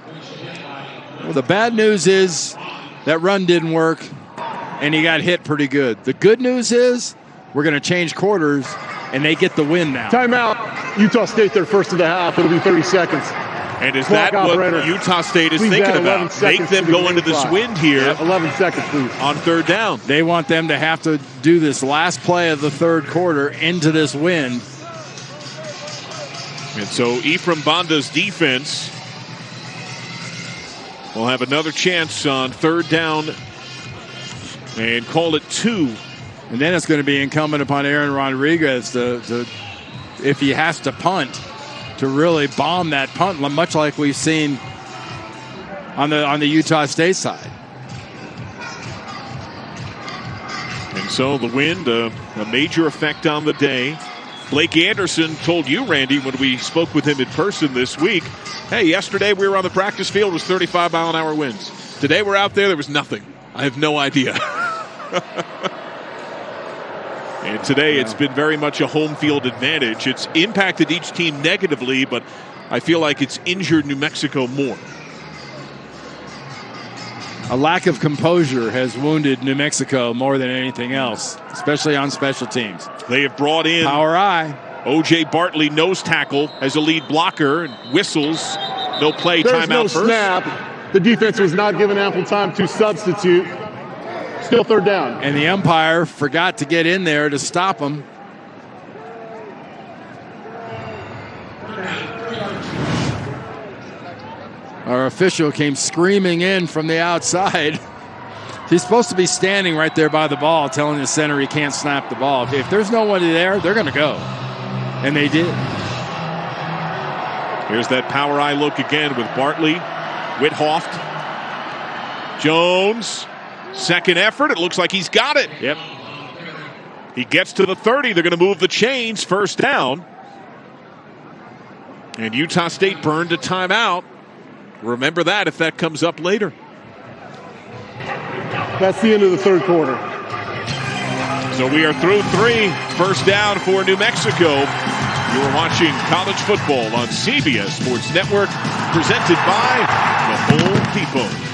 Well, the bad news is that run didn't work, and he got hit pretty good. The good news is we're going to change quarters, and they get the win now. Timeout. Utah State, their first of the half. It'll be 30 seconds. And is that what Utah State is thinking about? Make them go into this wind here. Yeah, 11 seconds, please. On third down. They want them to have to do this last play of the third quarter into this wind. And so Ephraim Banda's defense will have another chance on third down and call it 2. And then it's going to be incumbent upon Aaron Rodriguez to if he has to punt, to really bomb that punt, much like we've seen on the Utah State side. And so the wind, a major effect on the day. Blake Anderson told you, Randy, when we spoke with him in person this week, hey, yesterday we were on the practice field, it was 35-mile-an-hour winds. Today we're out there was nothing. I have no idea. And today it's been very much a home field advantage. It's impacted each team negatively, but I feel like it's injured New Mexico more. A lack of composure has wounded New Mexico more than anything else, especially on special teams. They have brought in Power I. O.J. Bartley, nose tackle, as a lead blocker, and whistles. No play, There's timeout no first. Snap. The defense was not given ample time to substitute. Still third down. And the umpire forgot to get in there to stop him. Our official came screaming in from the outside. He's supposed to be standing right there by the ball, telling the center he can't snap the ball. If there's no one there, they're going to go. And they did. Here's that power eye look again with Bartley, Whithoft, Jones. Second effort. It looks like he's got it. Yep. He gets to the 30. They're going to move the chains. First down. And Utah State burned a timeout. Remember that if that comes up later. That's the end of the third quarter. So we are through 3. First down for New Mexico. You are watching college football on CBS Sports Network, presented by the Home Depot.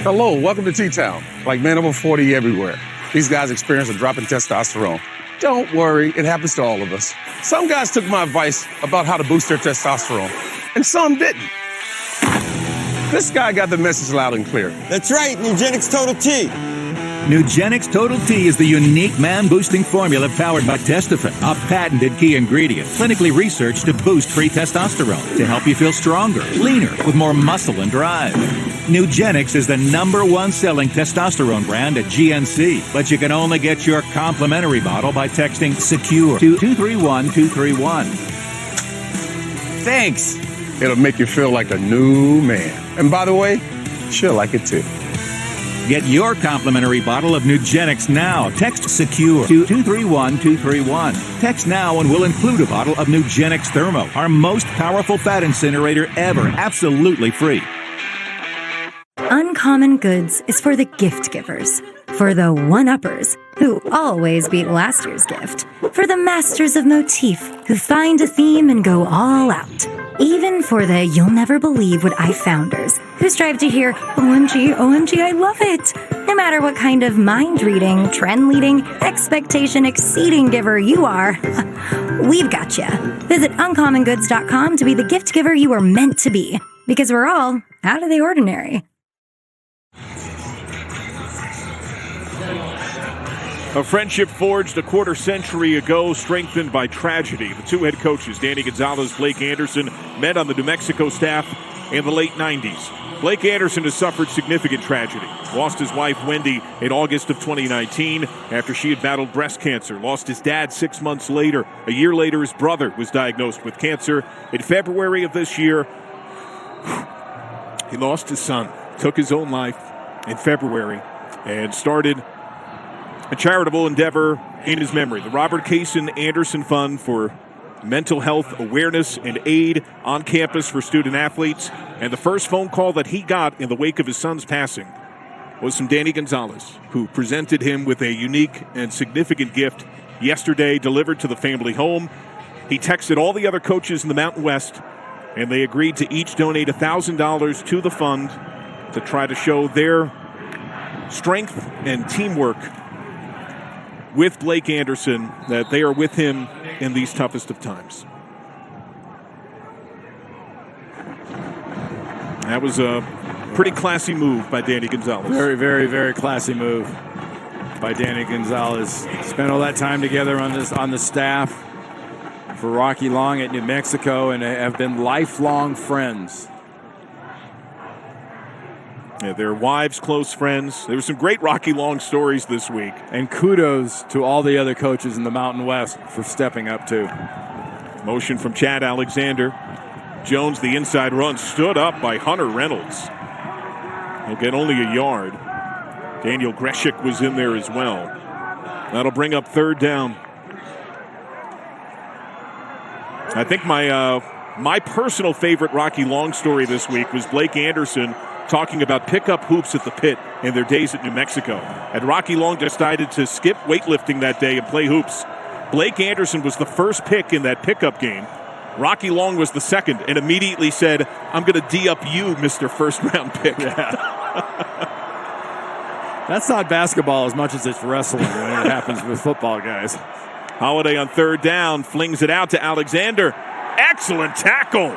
Hello, welcome to T-Town. Like men over 40 everywhere. These guys experience a drop in testosterone. Don't worry, it happens to all of us. Some guys took my advice about how to boost their testosterone, and some didn't. This guy got the message loud and clear. That's right, Nugenix Total T. Nugenix Total T is the unique man-boosting formula powered by Testofen, a patented key ingredient, clinically researched to boost free testosterone, to help you feel stronger, leaner, with more muscle and drive. Nugenix is the #1 selling testosterone brand at GNC, but you can only get your complimentary bottle by texting SECURE to 231231. Thanks. It'll make you feel like a new man. And by the way, she'll like it too. Get your complimentary bottle of Nugenix now. Text SECURE to 231231. Text now and we'll include a bottle of Nugenix Thermo, our most powerful fat incinerator ever, absolutely free. Uncommon Goods is for the gift givers, for the one-uppers who always beat last year's gift, for the masters of motif who find a theme and go all out, even for the you'll never believe what I founders who strive to hear OMG, OMG, I love it. No matter what kind of mind-reading, trend-leading, expectation-exceeding giver you are, we've got you. Visit uncommongoods.com to be the gift giver you are meant to be, because we're all out of the ordinary. A friendship forged a quarter century ago, strengthened by tragedy. The two head coaches, Danny Gonzalez, Blake Anderson, met on the New Mexico staff in the late 90s. Blake Anderson has suffered significant tragedy. Lost his wife, Wendy, in August of 2019 after she had battled breast cancer. Lost his dad 6 months later. A year later, his brother was diagnosed with cancer. In February of this year, he lost his son, took his own life in February, and started a charitable endeavor in his memory, the Robert Kaysen Anderson Fund for Mental Health Awareness and Aid on campus for student athletes. And the first phone call that he got in the wake of his son's passing was from Danny Gonzalez, who presented him with a unique and significant gift yesterday, delivered to the family home. He texted all the other coaches in the Mountain West, and they agreed to each donate $1,000 to the fund to try to show their strength and teamwork with Blake Anderson, that they are with him in these toughest of times. That was a pretty classy move by Danny Gonzalez. Very, very, very classy move by Danny Gonzalez. Spent all that time together on the staff for Rocky Long at New Mexico and have been lifelong friends. Yeah, their wives, close friends. There were some great Rocky Long stories this week. And kudos to all the other coaches in the Mountain West for stepping up, too. Motion from Chad Alexander. Jones, the inside run, stood up by Hunter Reynolds. He'll get only a yard. Daniel Greshik was in there as well. That'll bring up third down. I think my personal favorite Rocky Long story this week was Blake Anderson talking about pickup hoops at the pit in their days at New Mexico. And Rocky Long decided to skip weightlifting that day and play hoops. Blake Anderson was the first pick in that pickup game. Rocky Long was the second and immediately said, I'm going to D-up you, Mr. First Round pick. Yeah. That's not basketball as much as it's wrestling when it happens with football guys. Holiday on third down, flings it out to Alexander. Excellent tackle.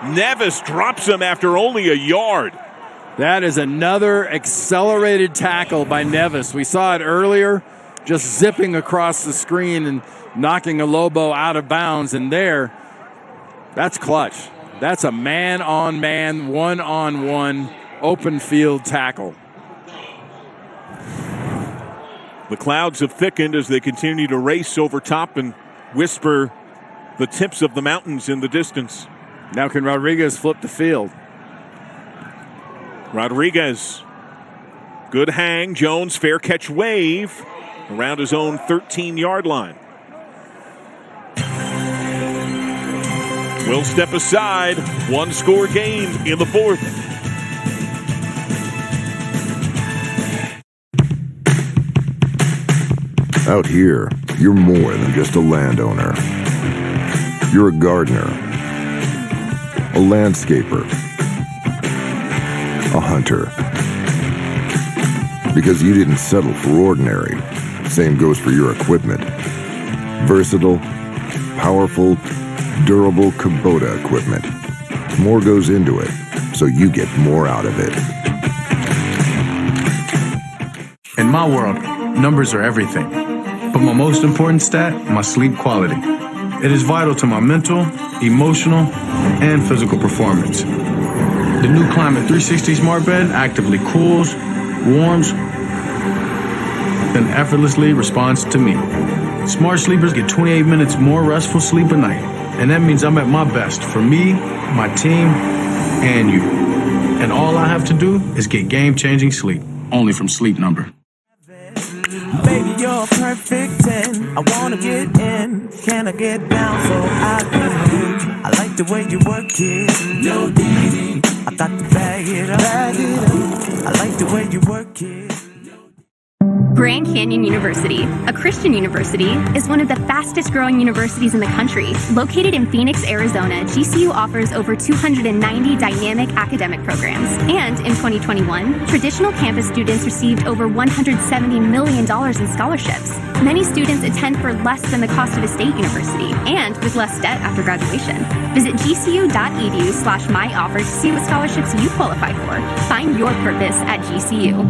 Nevis drops him after only a yard. That is another accelerated tackle by Nevis. We saw it earlier, just zipping across the screen and knocking a Lobo out of bounds. And there, that's clutch. That's a man-on-man, one-on-one, open field tackle. The clouds have thickened as they continue to race over top and whisper the tips of the mountains in the distance. Now can Rodriguez flip the field? Rodriguez. Good hang. Jones, fair catch wave around his own 13-yard line. Will step aside. One-score game in the fourth. Out here, you're more than just a landowner. You're a gardener, a landscaper, a hunter. Because you didn't settle for ordinary. Same goes for your equipment. Versatile, powerful, durable Kubota equipment. More goes into it, so you get more out of it. In my world, numbers are everything. But my most important stat, my sleep quality. It is vital to my mental, emotional, and physical performance. The new Climate 360 Smart Bed actively cools, warms, and effortlessly responds to me. Smart sleepers get 28 minutes more restful sleep a night. And that means I'm at my best for me, my team, and you. And all I have to do is get game-changing sleep. Only from Sleep Number. Baby, you're a perfect 10. I wanna get in. Can I get down so I can move? I like the way you work it. No diggity. I got to bag it up. I like the way you work it. Grand Canyon University, a Christian university, is one of the fastest growing universities in the country. Located in Phoenix, Arizona, GCU offers over 290 dynamic academic programs. And in 2021, traditional campus students received over $170 million in scholarships. Many students attend for less than the cost of a state university and with less debt after graduation. Visit gcu.edu/myoffer to see what scholarships you qualify for. Find your purpose at GCU.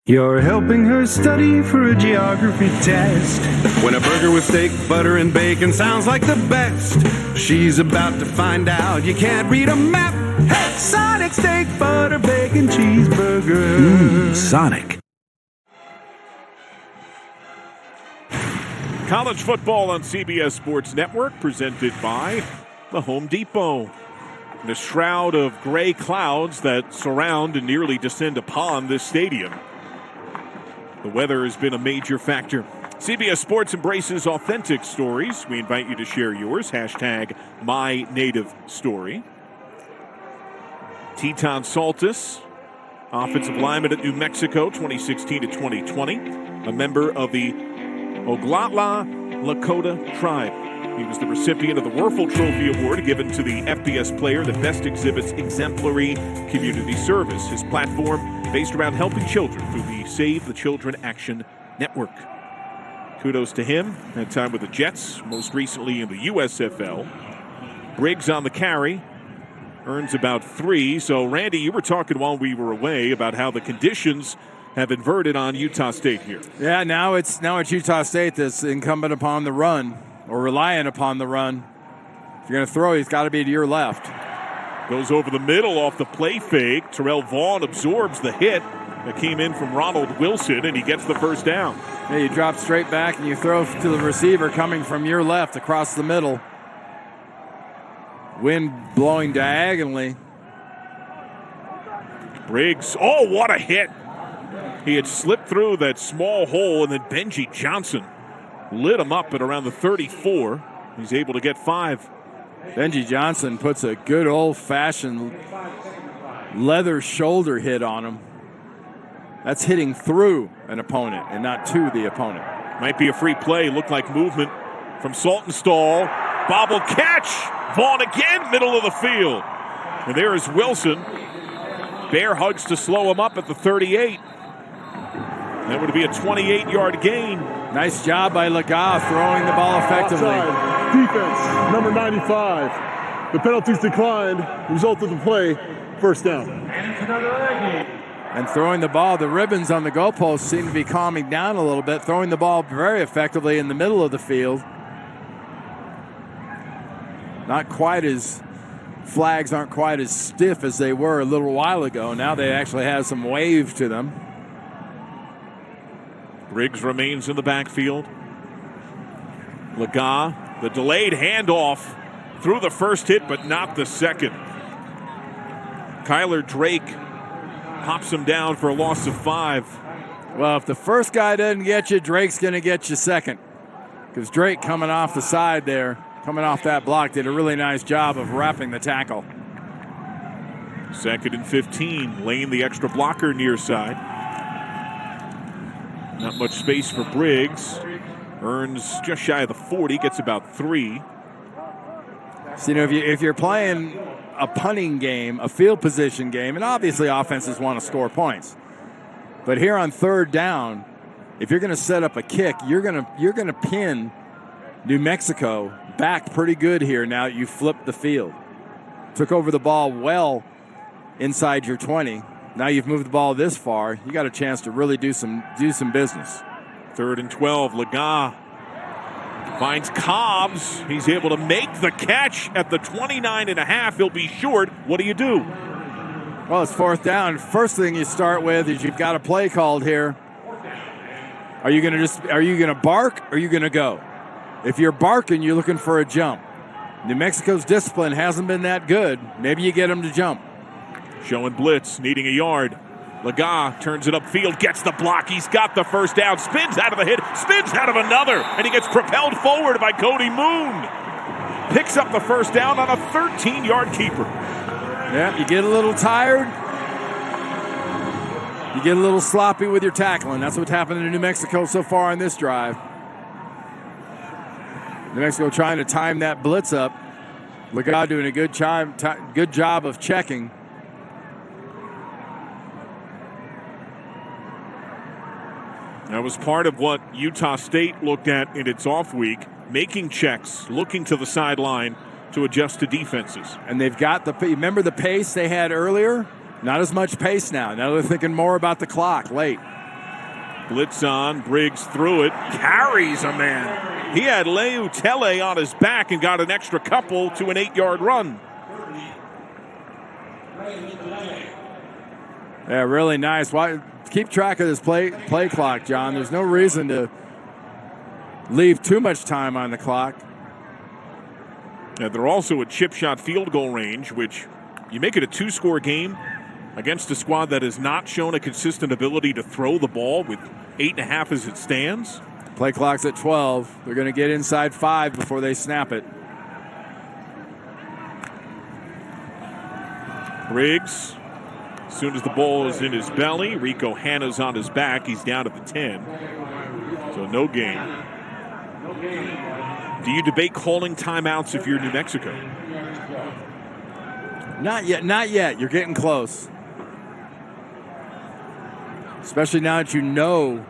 You're helping her study for a geography test. When a burger with steak, butter, and bacon sounds like the best, she's about to find out you can't read a map. Hey, Sonic steak, butter, bacon, cheeseburger. Sonic. College football on CBS Sports Network, presented by the Home Depot. In a shroud of gray clouds that surround and nearly descend upon this stadium, the weather has been a major factor. CBS Sports embraces authentic stories. We invite you to share yours. Hashtag #MyNativeStory. Teton Saltis, offensive lineman at New Mexico, 2016 to 2020. A member of the Oglala Lakota tribe. He was the recipient of the Werfel Trophy Award given to the FBS player that best exhibits exemplary community service. His platform based around helping children through the Save the Children Action Network. Kudos to him. Had time with the Jets, most recently in the USFL. Briggs on the carry. Earns about 3. So, Randy, you were talking while we were away about how the conditions have inverted on Utah State here. Yeah, now it's Utah State that's incumbent upon the run, or reliant upon the run. If you're going to throw, he's got to be to your left. Goes over the middle off the play fake. Terrell Vaughn absorbs the hit that came in from Ronald Wilson, and he gets the first down. Yeah, you drop straight back and you throw to the receiver coming from your left across the middle. Wind blowing diagonally. Briggs, oh, what a hit. He had slipped through that small hole, and then Benji Johnson lit him up at around the 34. He's able to get 5. Benji Johnson puts a good old-fashioned leather shoulder hit on him. That's hitting through an opponent and not to the opponent. Might be a free play. Looked like movement from Saltonstall. Bobble catch. Vaughn again, middle of the field. And there is Wilson. Bear hugs to slow him up at the 38. That would be a 28-yard gain. Nice job by Laga throwing the ball effectively. Offside. Defense, number 95. The penalties declined. Result of the play, first down. And throwing the ball, the ribbons on the goalpost seem to be calming down a little bit. Throwing the ball very effectively in the middle of the field. Flags aren't quite as stiff as they were a little while ago. Now they actually have some wave to them. Briggs remains in the backfield. Laga, the delayed handoff, threw the first hit but not the second. Kyler Drake pops him down for a loss of 5. Well, if the first guy doesn't get you, Drake's going to get you second. Because Drake coming off the side there, coming off that block, did a really nice job of wrapping the tackle. 2nd and 15. Lane, the extra blocker near side. Not much space for Briggs. Earns just shy of the 40, gets about 3. So, if you're playing a punting game, a field position game, and obviously offenses want to score points. But here on third down, if you're going to set up a kick, you're going to pin New Mexico back pretty good here now that you flipped the field. Took over the ball well inside your 20. Now you've moved the ball this far. You got a chance to really do some business. 3rd and 12. Lega finds Cobbs. He's able to make the catch at the 29.5. He'll be short. What do you do? Well, it's 4th down. First thing you start with is you've got a play called here. Are you gonna bark or are you gonna go? If you're barking, you're looking for a jump. New Mexico's discipline hasn't been that good. Maybe you get them to jump. Showing blitz, needing a yard. Lega turns it upfield, gets the block. He's got the first down, spins out of a hit, spins out of another, and he gets propelled forward by Cody Moon. Picks up the first down on a 13-yard keeper. Yeah, you get a little tired. You get a little sloppy with your tackling. That's what's happened to New Mexico so far on this drive. New Mexico trying to time that blitz up. Lega doing a good job of checking. That was part of what Utah State looked at in its off week, making checks, looking to the sideline to adjust to defenses. And they've got remember the pace they had earlier? Not as much pace now. Now they're thinking more about the clock late. Blitz on, Briggs threw it, carries a man. He had Leu Tele on his back and got an extra couple to an 8-yard run. Yeah, really nice. Keep track of this play clock, John. There's no reason to leave too much time on the clock. Yeah, they're also at chip shot field goal range, which you make it a 2-score game against a squad that has not shown a consistent ability to throw the ball with 8.5 as it stands. Play clock's at 12. They're going to get inside 5 before they snap it. Briggs, as soon as the ball is in his belly, Rico Hanna's on his back. He's down at the 10. So no gain. Do you debate calling timeouts if you're New Mexico? Not yet. You're getting close. Especially now that you know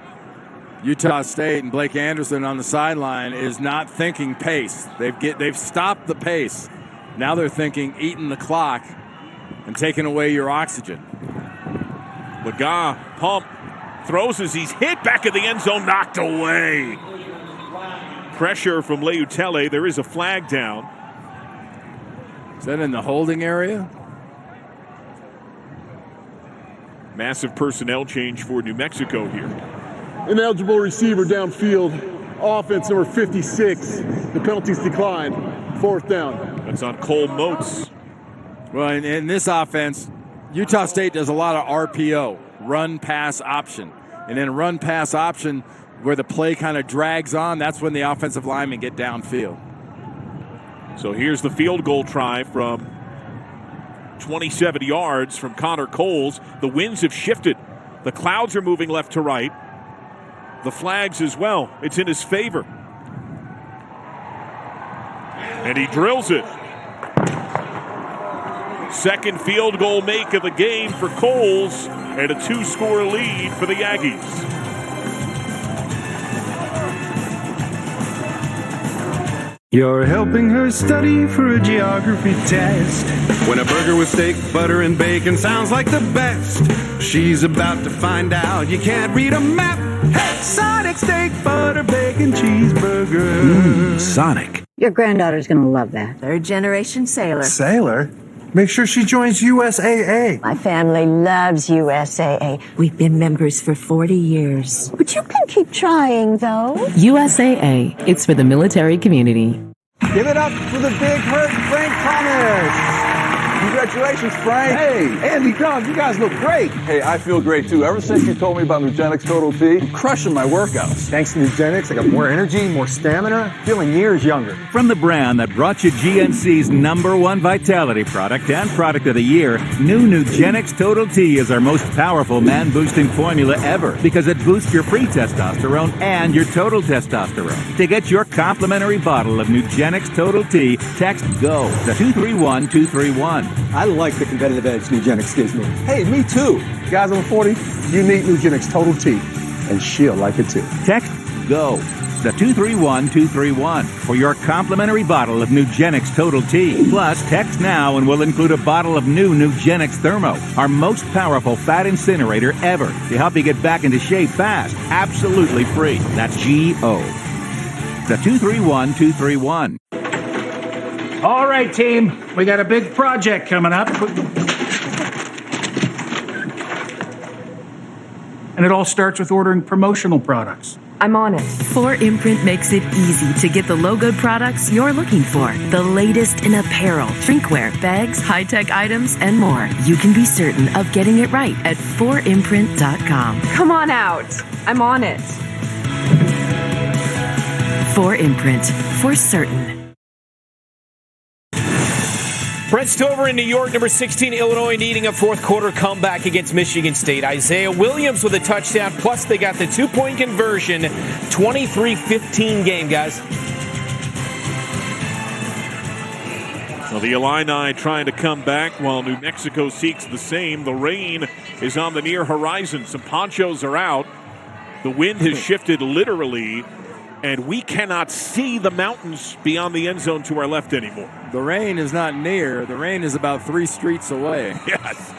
Utah State and Blake Anderson on the sideline is not thinking pace. They've stopped the pace. Now they're thinking eating the clock and taking away your oxygen. Lega pump, throws as he's hit back in the end zone, knocked away. Pressure from Leu Tele. There is a flag down. Is that in the holding area? Massive personnel change for New Mexico here. Ineligible receiver downfield. Offense number 56. The penalties declined. 4th down. That's on Cole Moats. Well, in this offense, Utah State does a lot of RPO, run pass option. And then run pass option where the play kind of drags on, that's when the offensive linemen get downfield. So here's the field goal try from 27 yards from Connor Coles. The winds have shifted. The clouds are moving left to right. The flags as well. It's in his favor. And he drills it. Second field goal make of the game for Coles, and a 2-score lead for the Aggies. You're helping her study for a geography test. When a burger with steak, butter, and bacon sounds like the best, she's about to find out you can't read a map. Hey, Sonic steak, butter, bacon, cheeseburger. Sonic. Your granddaughter's going to love that. 3rd-generation sailor. Sailor? Make sure she joins USAA. My family loves USAA. We've been members for 40 years. But you can keep trying, though. USAA. It's for the military community. Give it up for the big hurt, Frank Thomas. Congratulations, Frank. Hey, Andy, Doug, you guys look great. Hey, I feel great, too. Ever since you told me about Nugenix Total T, I'm crushing my workouts. Thanks to Nugenix, I got more energy, more stamina, feeling years younger. From the brand that brought you GNC's #1 vitality product and product of the year, new Nugenix Total T is our most powerful man-boosting formula ever because it boosts your free testosterone and your total testosterone. To get your complimentary bottle of Nugenix Total T, text GO to 231231. I like the competitive edge Nugenix gives me. Hey, me too. Guys over 40, you need Nugenix Total T, and she'll like it too. Text GO to 231-231 for your complimentary bottle of Nugenix Total T. Plus, text now and we'll include a bottle of new Nugenix Thermo, our most powerful fat incinerator ever, to help you get back into shape fast, absolutely free. That's GO to 231-231. All right, team. We got a big project coming up. And it all starts with ordering promotional products. I'm on it. 4imprint makes it easy to get the logoed products you're looking for. The latest in apparel, drinkware, bags, high-tech items, and more. You can be certain of getting it right at 4imprint.com. Come on out. I'm on it. 4imprint. For certain. Brent Stover in New York, number 16, Illinois, needing a fourth quarter comeback against Michigan State. Isaiah Williams with a touchdown, plus they got the 2-point conversion. 23-15 game, guys. So the Illini trying to come back while New Mexico seeks the same. The rain is on the near horizon. Some ponchos are out. The wind has shifted literally, and we cannot see the mountains beyond the end zone to our left anymore. The rain is not near. The rain is about 3 streets away. Yes.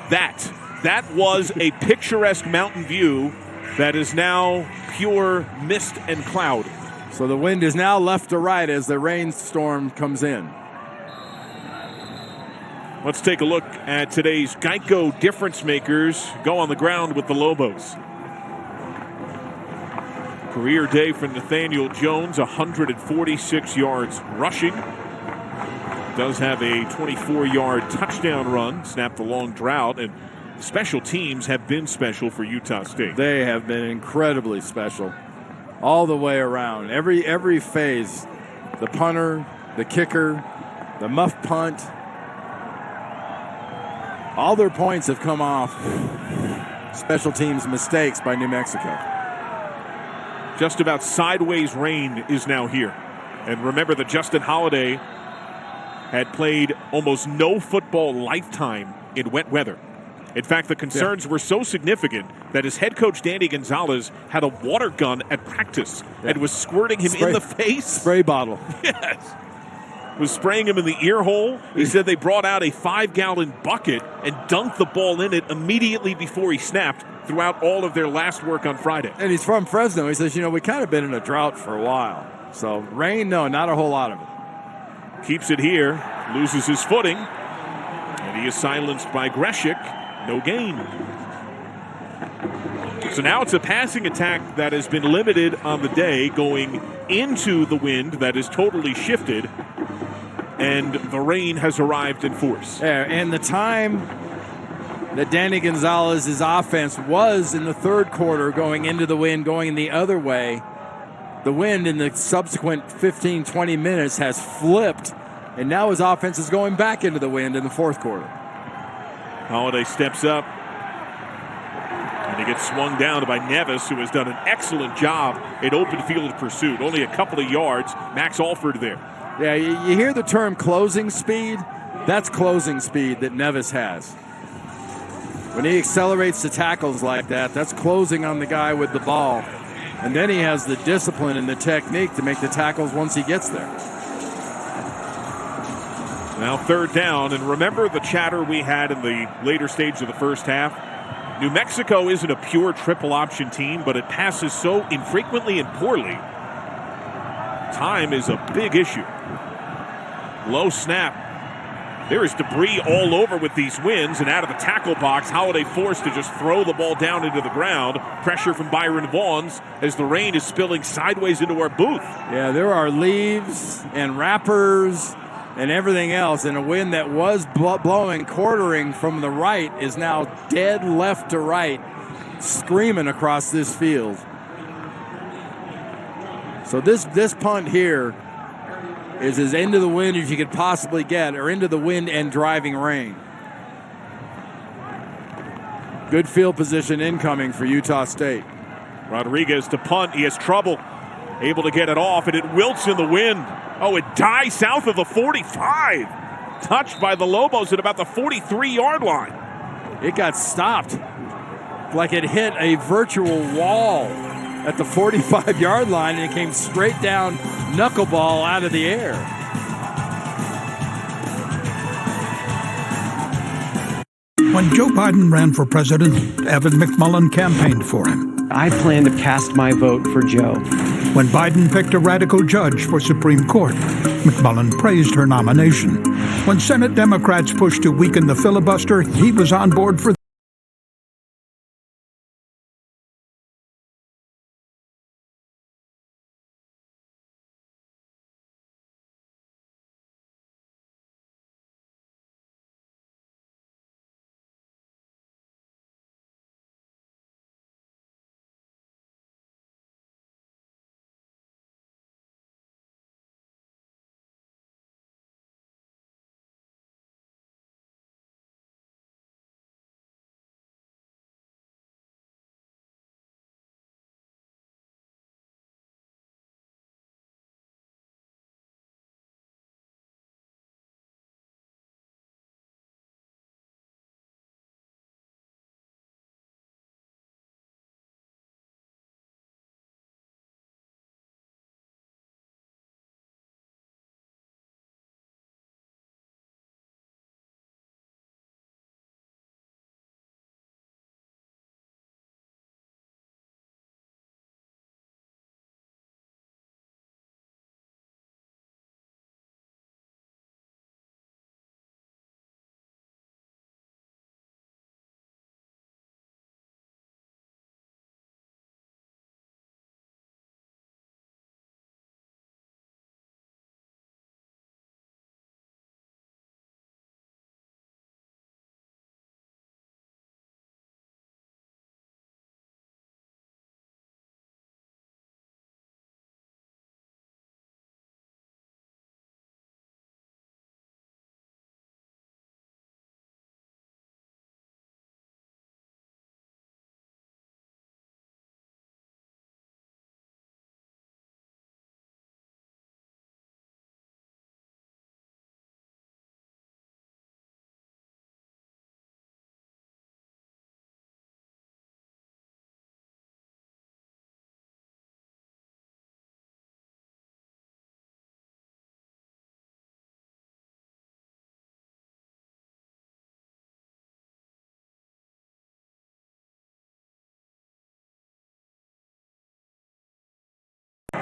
That was a picturesque mountain view that is now pure mist and cloud. So the wind is now left to right as the rainstorm comes in. Let's take a look at today's Geico difference makers. Go on the ground with the Lobos. Career day for Nathaniel Jones, 146 yards rushing. Does have a 24-yard touchdown run, snapped the long drought, and special teams have been special for Utah State. They have been incredibly special all the way around. Every phase, the punter, the kicker, the muff punt, all their points have come off special teams mistakes by New Mexico. Just about sideways rain is now here. And remember that Justin Holiday had played almost no football lifetime in wet weather. In fact, the concerns were so significant that his head coach, Danny Gonzalez, had a water gun at practice and was squirting him in the face. Spray bottle. Yes. Was spraying him in the ear hole. He said they brought out a 5-gallon bucket and dunked the ball in it immediately before he snapped throughout all of their last work on Friday. And he's from Fresno. He says, we kind of been in a drought for a while. So rain, no, not a whole lot of it. Keeps it here, loses his footing, and he is silenced by Greshik. No gain. So now it's a passing attack that has been limited on the day, going into the wind that is totally shifted, and the rain has arrived in force. Yeah, and the time that Danny Gonzalez's offense was in the third quarter going into the wind, going the other way, the wind in the subsequent 15, 20 minutes has flipped, and now his offense is going back into the wind in the fourth quarter. Holiday steps up, and he gets swung down by Nevis, who has done an excellent job at open field pursuit. Only a couple of yards. Max Alford there. Yeah, you hear the term closing speed? That's closing speed that Nevis has. When he accelerates the tackles like that, that's closing on the guy with the ball. And then he has the discipline and the technique to make the tackles once he gets there. Now third down, and remember the chatter we had in the later stage of the first half? New Mexico isn't a pure triple option team, but it passes so infrequently and poorly. Time is a big issue. Low snap. There is debris all over with these winds, and out of the tackle box, Holiday forced to just throw the ball down into the ground. Pressure from Byron Vaughns as the rain is spilling sideways into our booth. Yeah, there are leaves and wrappers and everything else, and a wind that was blowing, quartering from the right, is now dead left to right, screaming across this field. So this punt here is as into the wind as you could possibly get, or into the wind and driving rain. Good field position incoming for Utah State. Rodriguez to punt. He has trouble. Able to get it off, and it wilts in the wind. Oh, it dies south of the 45. touched by the Lobos at about the 43-yard line. It got stopped like it hit a virtual wall at the 45-yard line, and it came straight down, knuckleball out of the air. When Joe Biden ran for president, Evan McMullin campaigned for him. I plan to cast my vote for Joe. When Biden picked a radical judge for Supreme Court, McMullin praised her nomination. When Senate Democrats pushed to weaken the filibuster, he was on board for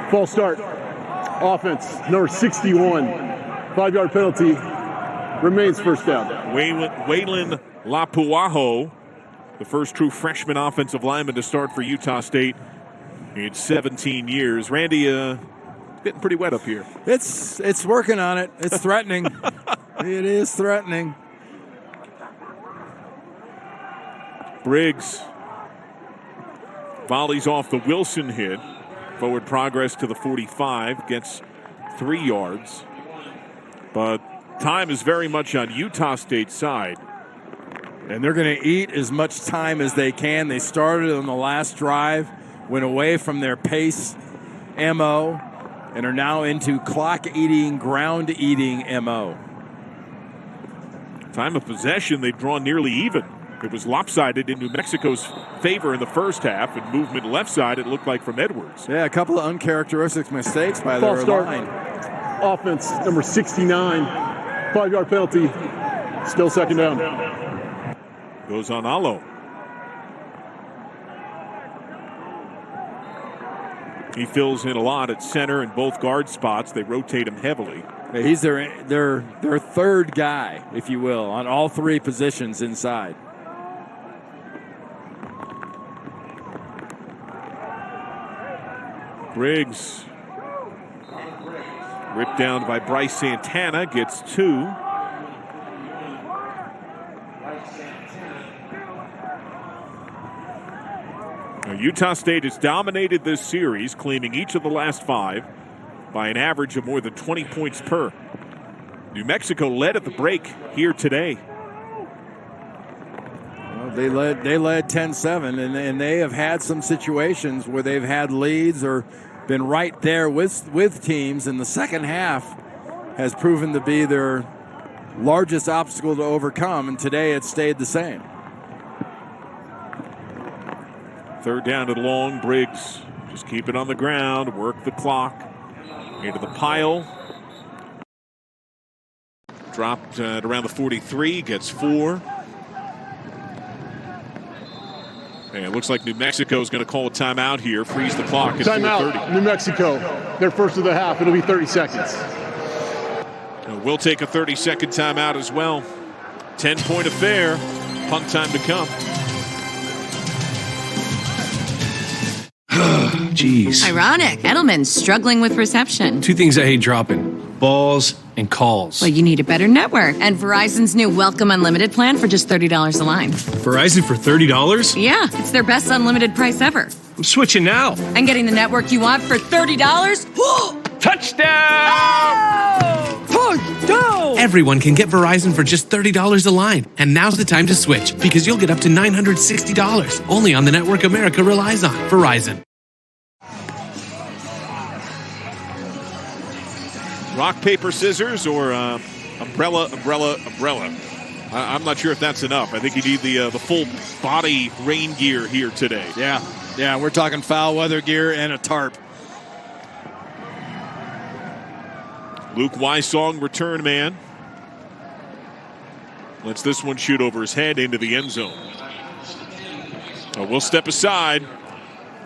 False start. Offense, number 61. 5-yard penalty. Remains first down. Waylon Lapuaho, the first true freshman offensive lineman to start for Utah State in 17 years. Randy, getting pretty wet up here. It's working on it. It's threatening. It is threatening. Briggs volleys off the Wilson hit. Forward progress to the 45, gets 3 yards. But time is very much on Utah State's side. And they're going to eat as much time as they can. They started on the last drive, went away from their pace MO, and are now into clock-eating, ground-eating MO. Time of possession, they've drawn nearly even. It was lopsided in New Mexico's favor in the first half, and movement left side, it looked like, from Edwards. Yeah, a couple of uncharacteristic mistakes by their line. Offense, number 69. 5-yard penalty. Still second down. Goes on Alo. He fills in a lot at center and both guard spots. They rotate him heavily. Yeah, he's their third guy, if you will, on all 3 positions inside. Briggs ripped down by Bryce Santana, gets 2. Now, Utah State has dominated this series, claiming each of the last 5 by an average of more than 20 points per. New Mexico led at the break here today. Well, they led 10-7, and they have had some situations where they've had leads or been right there with teams, and the second half has proven to be their largest obstacle to overcome, and today it stayed the same. 3rd down and long. Briggs just keep it on the ground, work the clock. Into the pile. Dropped at around the 43, gets 4. And it looks like New Mexico is going to call a timeout here, freeze the clock at 4:30. Timeout, New Mexico. Their first of the half. It'll be 30 seconds. We'll take a 30-second timeout as well. 10-point affair. Punt time to come. Jeez. Ironic. Edelman's struggling with reception. 2 things I hate dropping. Balls and calls. Well, you need a better network. And Verizon's new Welcome Unlimited plan for just $30 a line. Verizon for $30? Yeah, it's their best unlimited price ever. I'm switching now. And getting the network you want for $30? Touchdown! Touchdown! Everyone can get Verizon for just $30 a line. And now's the time to switch, because you'll get up to $960. Only on the network America relies on. Verizon. Rock, paper, scissors, or umbrella. I'm not sure if that's enough. I think you need the full body rain gear here today. Yeah, we're talking foul weather gear and a tarp. Luke Wysong, return man. Lets this one shoot over his head into the end zone. We'll step aside.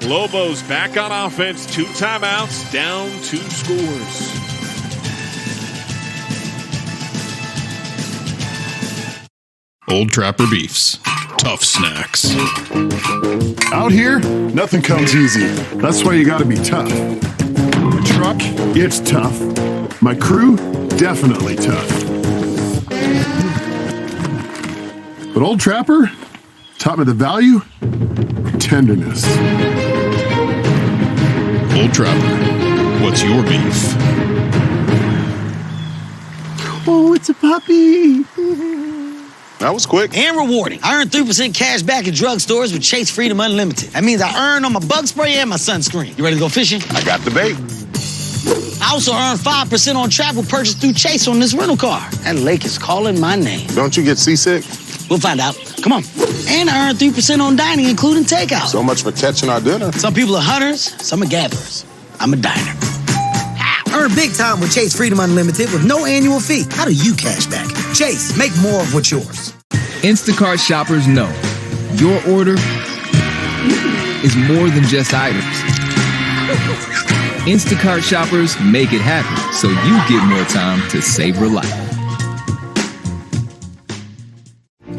Lobos back on offense. 2 timeouts, down 2 scores. Old Trapper Beefs. Tough snacks. Out here, nothing comes easy. That's why you gotta be tough. The truck, it's tough. My crew, definitely tough. But Old Trapper taught me the value of tenderness. Old Trapper, what's your beef? Oh, it's a puppy. That was quick. And rewarding. I earned 3% cash back at drugstores with Chase Freedom Unlimited. That means I earn on my bug spray and my sunscreen. You ready to go fishing? I got the bait. I also earned 5% on travel purchase through Chase on this rental car. That lake is calling my name. Don't you get seasick? We'll find out. Come on. And I earned 3% on dining, including takeout. So much for catching our dinner. Some people are hunters, some are gatherers. I'm a diner. Earn big time with Chase Freedom Unlimited with no annual fee. How do you cash back? Chase, make more of what's yours. Instacart shoppers know your order is more than just items. Instacart shoppers make it happen so you get more time to savor life.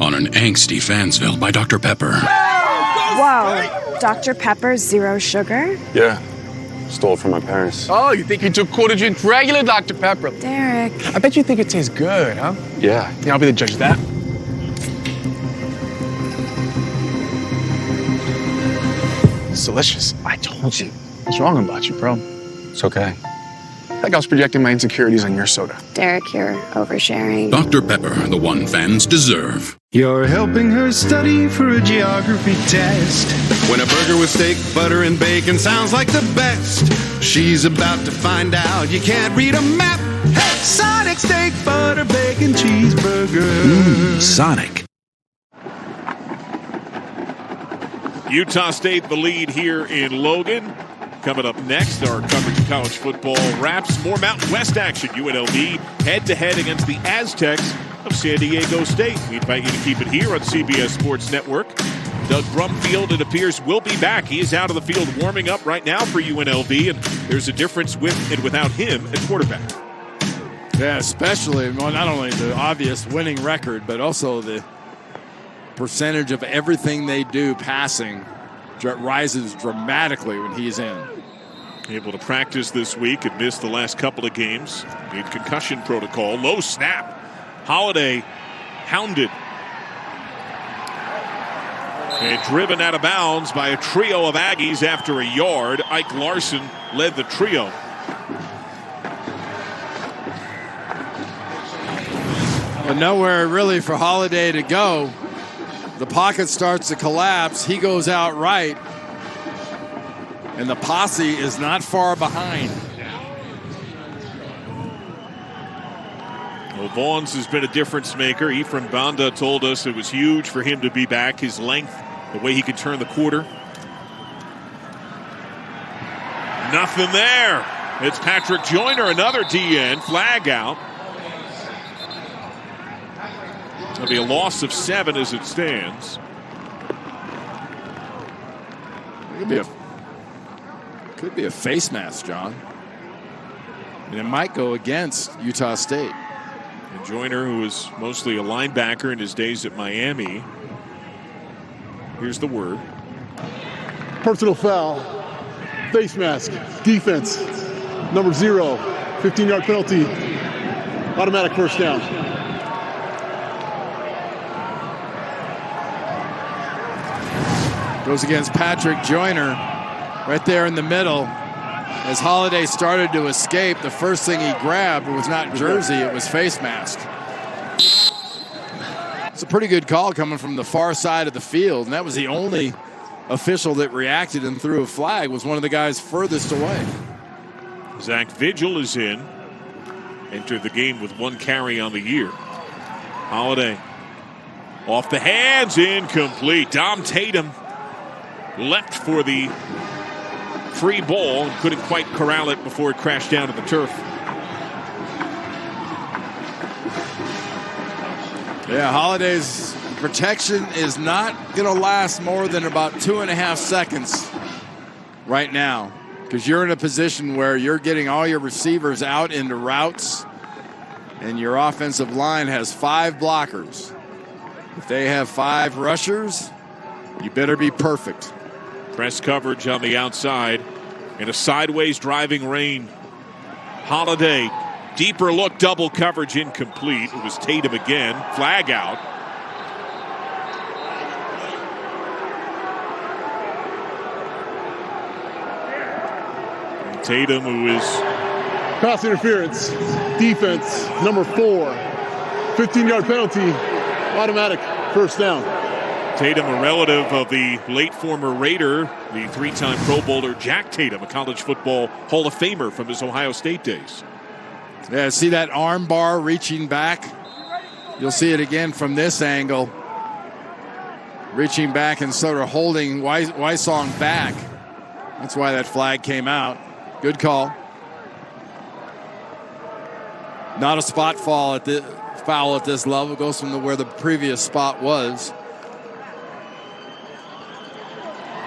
On an angsty Fansville by Dr. Pepper. Whoa, Dr. Pepper, 0 sugar? Yeah. Stole it from my parents. Oh, you think you took quarter drink regular Dr. Pepper? Derek. I bet you think it tastes good, huh? Yeah. Yeah, I'll be the judge of that. It's delicious. I told you. What's wrong about you, bro? It's okay. I think I was projecting my insecurities on your soda. Derek, you're oversharing. Dr. Pepper, the one fans deserve. You're helping her study for a geography test. When a burger with steak, butter, and bacon sounds like the best, she's about to find out you can't read a map. Hey, Sonic steak, butter, bacon, cheeseburger. Sonic. Utah State the lead here in Logan. Coming up next, our coverage of college football wraps. More Mountain West action. UNLV head-to-head against the Aztecs of San Diego State. We invite you to keep it here on CBS Sports Network. Doug Brumfield, it appears, will be back. He is out of the field warming up right now for UNLV, and there's a difference with and without him at quarterback. Yeah, especially, well, not only the obvious winning record, but also the percentage of everything they do passing rises dramatically when he's in. Able to practice this week and missed the last couple of games. Need concussion protocol. Low snap. Holiday hounded. And driven out of bounds by a trio of Aggies after a yard. Ike Larson led the trio. But nowhere really for Holiday to go. The pocket starts to collapse. He goes out right. And the posse is not far behind. Well, Vaughns has been a difference maker. Ephraim Banda told us it was huge for him to be back. His length, the way he could turn the quarter. Nothing there. It's Patrick Joyner, another DN. Flag out. It'll be a loss of 7 as it stands. Could be a face mask, John. And it might go against Utah State. And Joyner, who was mostly a linebacker in his days at Miami. Here's the word. Personal foul. Face mask. Defense. Number 0. 15-yard penalty. Automatic first down. Goes against Patrick Joyner right there in the middle. As Holiday started to escape, the first thing he grabbed was not jersey, it was face mask. It's a pretty good call coming from the far side of the field, and that was the only official that reacted and threw a flag, was one of the guys furthest away. Zach Vigil is in. Entered the game with 1 carry on the year. Holiday off the hands, incomplete. Dom Tatum leapt for the free ball and couldn't quite corral it before it crashed down to the turf. Yeah, Holiday's protection is not going to last more than about 2.5 seconds right now, because you're in a position where you're getting all your receivers out into routes, and your offensive line has 5 blockers. If they have 5 rushers, you better be perfect. Press coverage on the outside in a sideways driving rain. Holiday, deeper look, double coverage, incomplete. It was Tatum again. Flag out. And Tatum, who is pass interference. Defense, number 4. 15-yard penalty. Automatic first down. Tatum, a relative of the late former Raider, the 3-time Pro Bowler Jack Tatum, a college football Hall of Famer from his Ohio State days. Yeah, see that arm bar reaching back? You'll see it again from this angle. Reaching back and sort of holding Wysong back. That's why that flag came out. Good call. Not a spot foul at this level. It goes from where the previous spot was.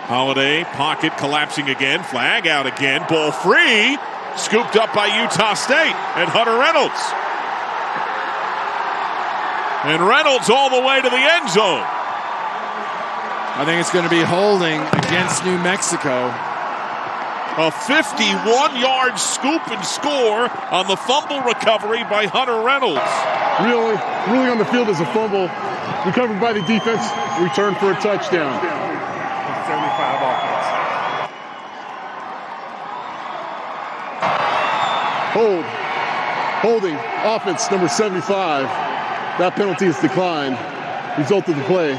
Holiday, pocket collapsing again. Flag out again. Ball free. Scooped up by Utah State and Hunter Reynolds. And Reynolds all the way to the end zone. I think it's going to be holding against New Mexico. A 51-yard scoop and score on the fumble recovery by Hunter Reynolds. Ruling on the field as a fumble. Recovered by the defense. Returned for a touchdown. 75 offense. Holding. Offense number 75. That penalty is declined. Result of the play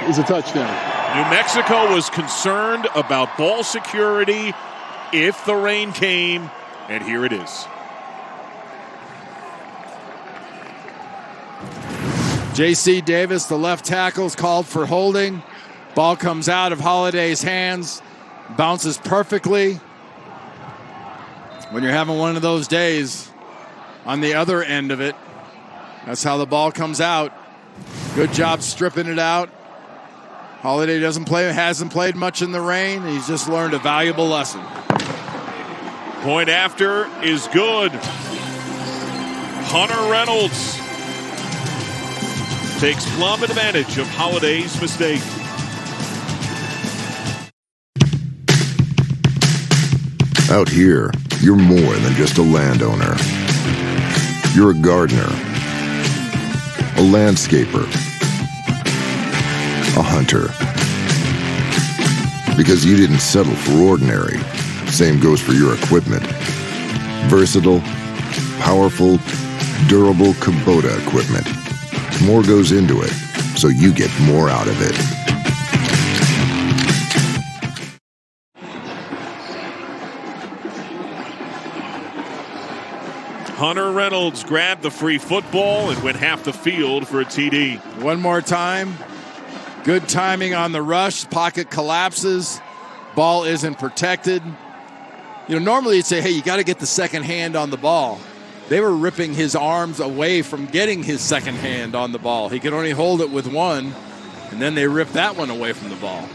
is a touchdown. New Mexico was concerned about ball security if the rain came, and here it is. J.C. Davis, the left tackle, is called for holding. Ball comes out of Holiday's hands, bounces perfectly. When you're having one of those days, on the other end of it, that's how the ball comes out. Good job stripping it out. Holiday hasn't played much in the rain. He's just learned a valuable lesson. Point after is good. Hunter Reynolds takes plumb advantage of Holiday's mistake. Out here, you're more than just a landowner. You're a gardener, a landscaper, a hunter. Because you didn't settle for ordinary. Same goes for your equipment. Versatile, powerful, durable Kubota equipment. More goes into it, so you get more out of it. Hunter Reynolds grabbed the free football and went half the field for a TD. One more time. Good timing on the rush. Pocket collapses. Ball isn't protected. Normally you'd say, hey, you got to get the second hand on the ball. They were ripping his arms away from getting his second hand on the ball. He could only hold it with one, and then they ripped that one away from the ball.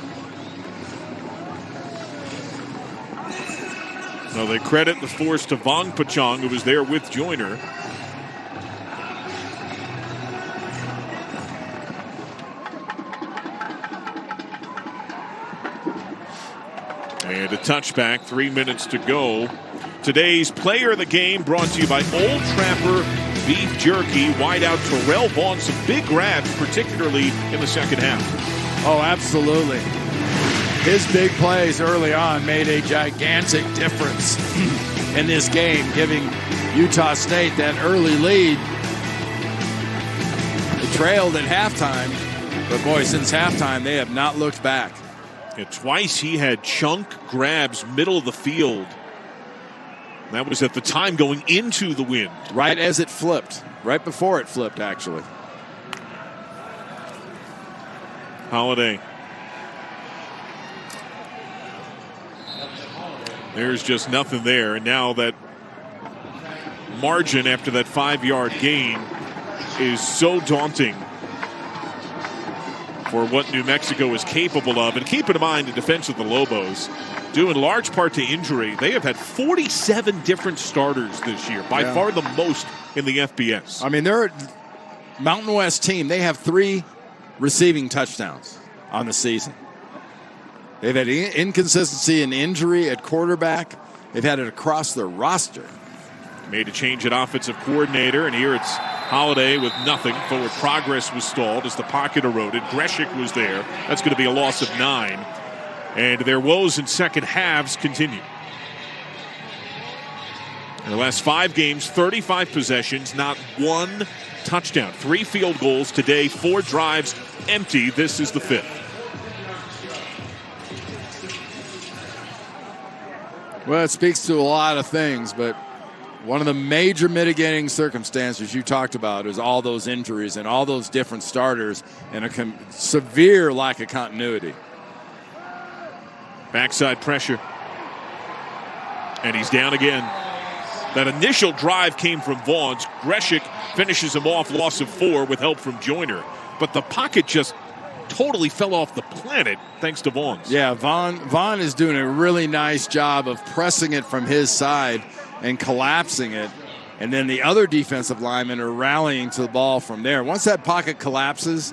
So they credit the force to Vong Pachong, who was there with Joyner. And a touchback, 3 minutes to go. Today's player of the game brought to you by Old Trapper Beef Jerky. Wideout Terrell Vaughn, some big grabs, particularly in the second half. Oh, absolutely. His big plays early on made a gigantic difference in this game, giving Utah State that early lead. They trailed at halftime, but boy, since halftime, they have not looked back. And twice he had chunk grabs middle of the field. That was at the time going into the wind. Right as it flipped. Right before it flipped, actually. Holiday. There's just nothing there. And now that margin after that 5-yard gain is so daunting for what New Mexico is capable of. And keep in mind the defense of the Lobos, due in large part to injury, they have had 47 different starters this year, by far the most in the FBS. I mean, they're a Mountain West team. They have 3 receiving touchdowns on the season. They've had inconsistency and injury at quarterback. They've had it across their roster. Made a change at offensive coordinator, and here it's Holiday with nothing. Forward progress was stalled as the pocket eroded. Greshik was there. That's going to be a loss of 9. And their woes in second halves continue. In the last 5 games, 35 possessions, not one touchdown. 3 field goals today, 4 drives empty. This is the 5th. Well, it speaks to a lot of things, but one of the major mitigating circumstances you talked about is all those injuries and all those different starters and a severe lack of continuity. Backside pressure. And he's down again. That initial drive came from Vaughns. Greshik finishes him off, loss of 4 with help from Joyner. But the pocket just totally fell off the planet thanks to Vaughns. Yeah, Vaughn is doing a really nice job of pressing it from his side and collapsing it. And then the other defensive linemen are rallying to the ball from there. Once that pocket collapses,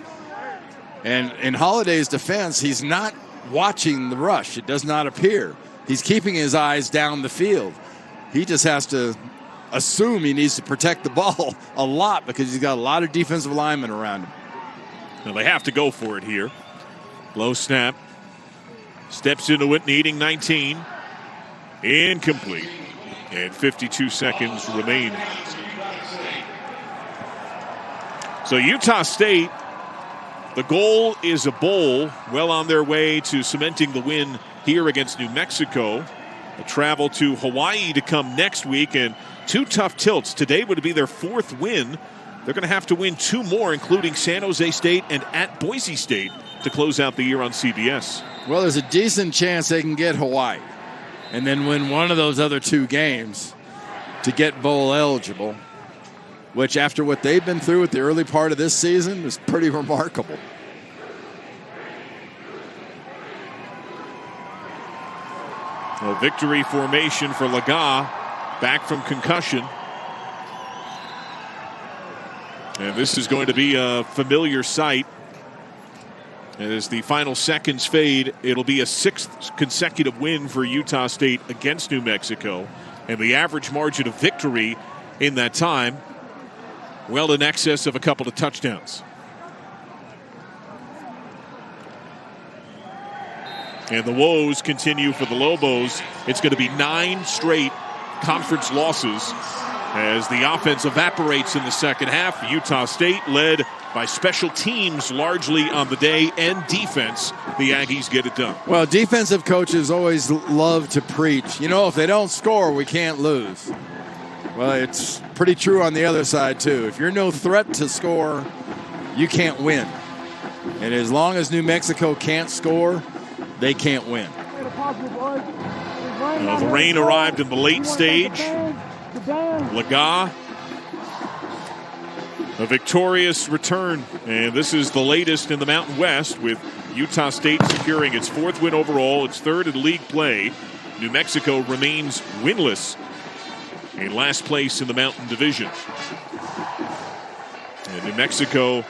and in Holiday's defense, he's not watching the rush. It does not appear. He's keeping his eyes down the field. He just has to assume he needs to protect the ball a lot because he's got a lot of defensive linemen around him. Now they have to go for it here. Low snap. Steps into it, needing 19. Incomplete. And 52 seconds remain. So Utah State, the goal is a bowl, well on their way to cementing the win here against New Mexico. A travel to Hawaii to come next week, and 2 tough tilts. Today would be their 4th win. They're going to have to win 2 more, including San Jose State and at Boise State, to close out the year on CBS. Well, there's a decent chance they can get Hawaii and then win one of those other 2 games to get bowl eligible, which after what they've been through at the early part of this season is pretty remarkable. A victory formation for Laga, back from concussion. And this is going to be a familiar sight. As the final seconds fade, it'll be a 6th consecutive win for Utah State against New Mexico. And the average margin of victory in that time, well in excess of a couple of touchdowns. And the woes continue for the Lobos. It's going to be 9 straight conference losses as the offense evaporates in the second half. Utah State led by special teams largely on the day and defense. The Aggies get it done. Well, defensive coaches always love to preach, if they don't score, we can't lose. Well, it's pretty true on the other side, too. If you're no threat to score, you can't win. And as long as New Mexico can't score, they can't win. The rain arrived in the late stage. Laga, a victorious return. And this is the latest in the Mountain West, with Utah State securing its 4th win overall, its 3rd in league play. New Mexico remains winless in last place in the Mountain Division. And New Mexico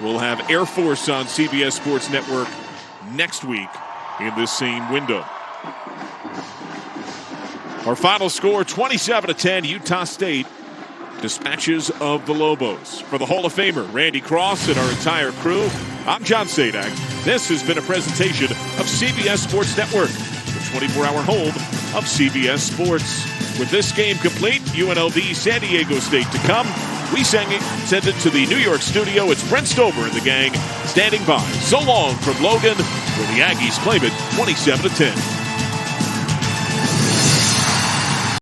will have Air Force on CBS Sports Network next week in this same window. Our final score, 27-10, Utah State dispatches of the Lobos. For the Hall of Famer, Randy Cross, and our entire crew, I'm John Sadak. This has been a presentation of CBS Sports Network, the 24-hour home of CBS Sports. With this game complete, UNLV San Diego State to come. We send it to the New York studio. It's Brent Stover and the gang standing by. So long from Logan, where the Aggies claim it 27-10.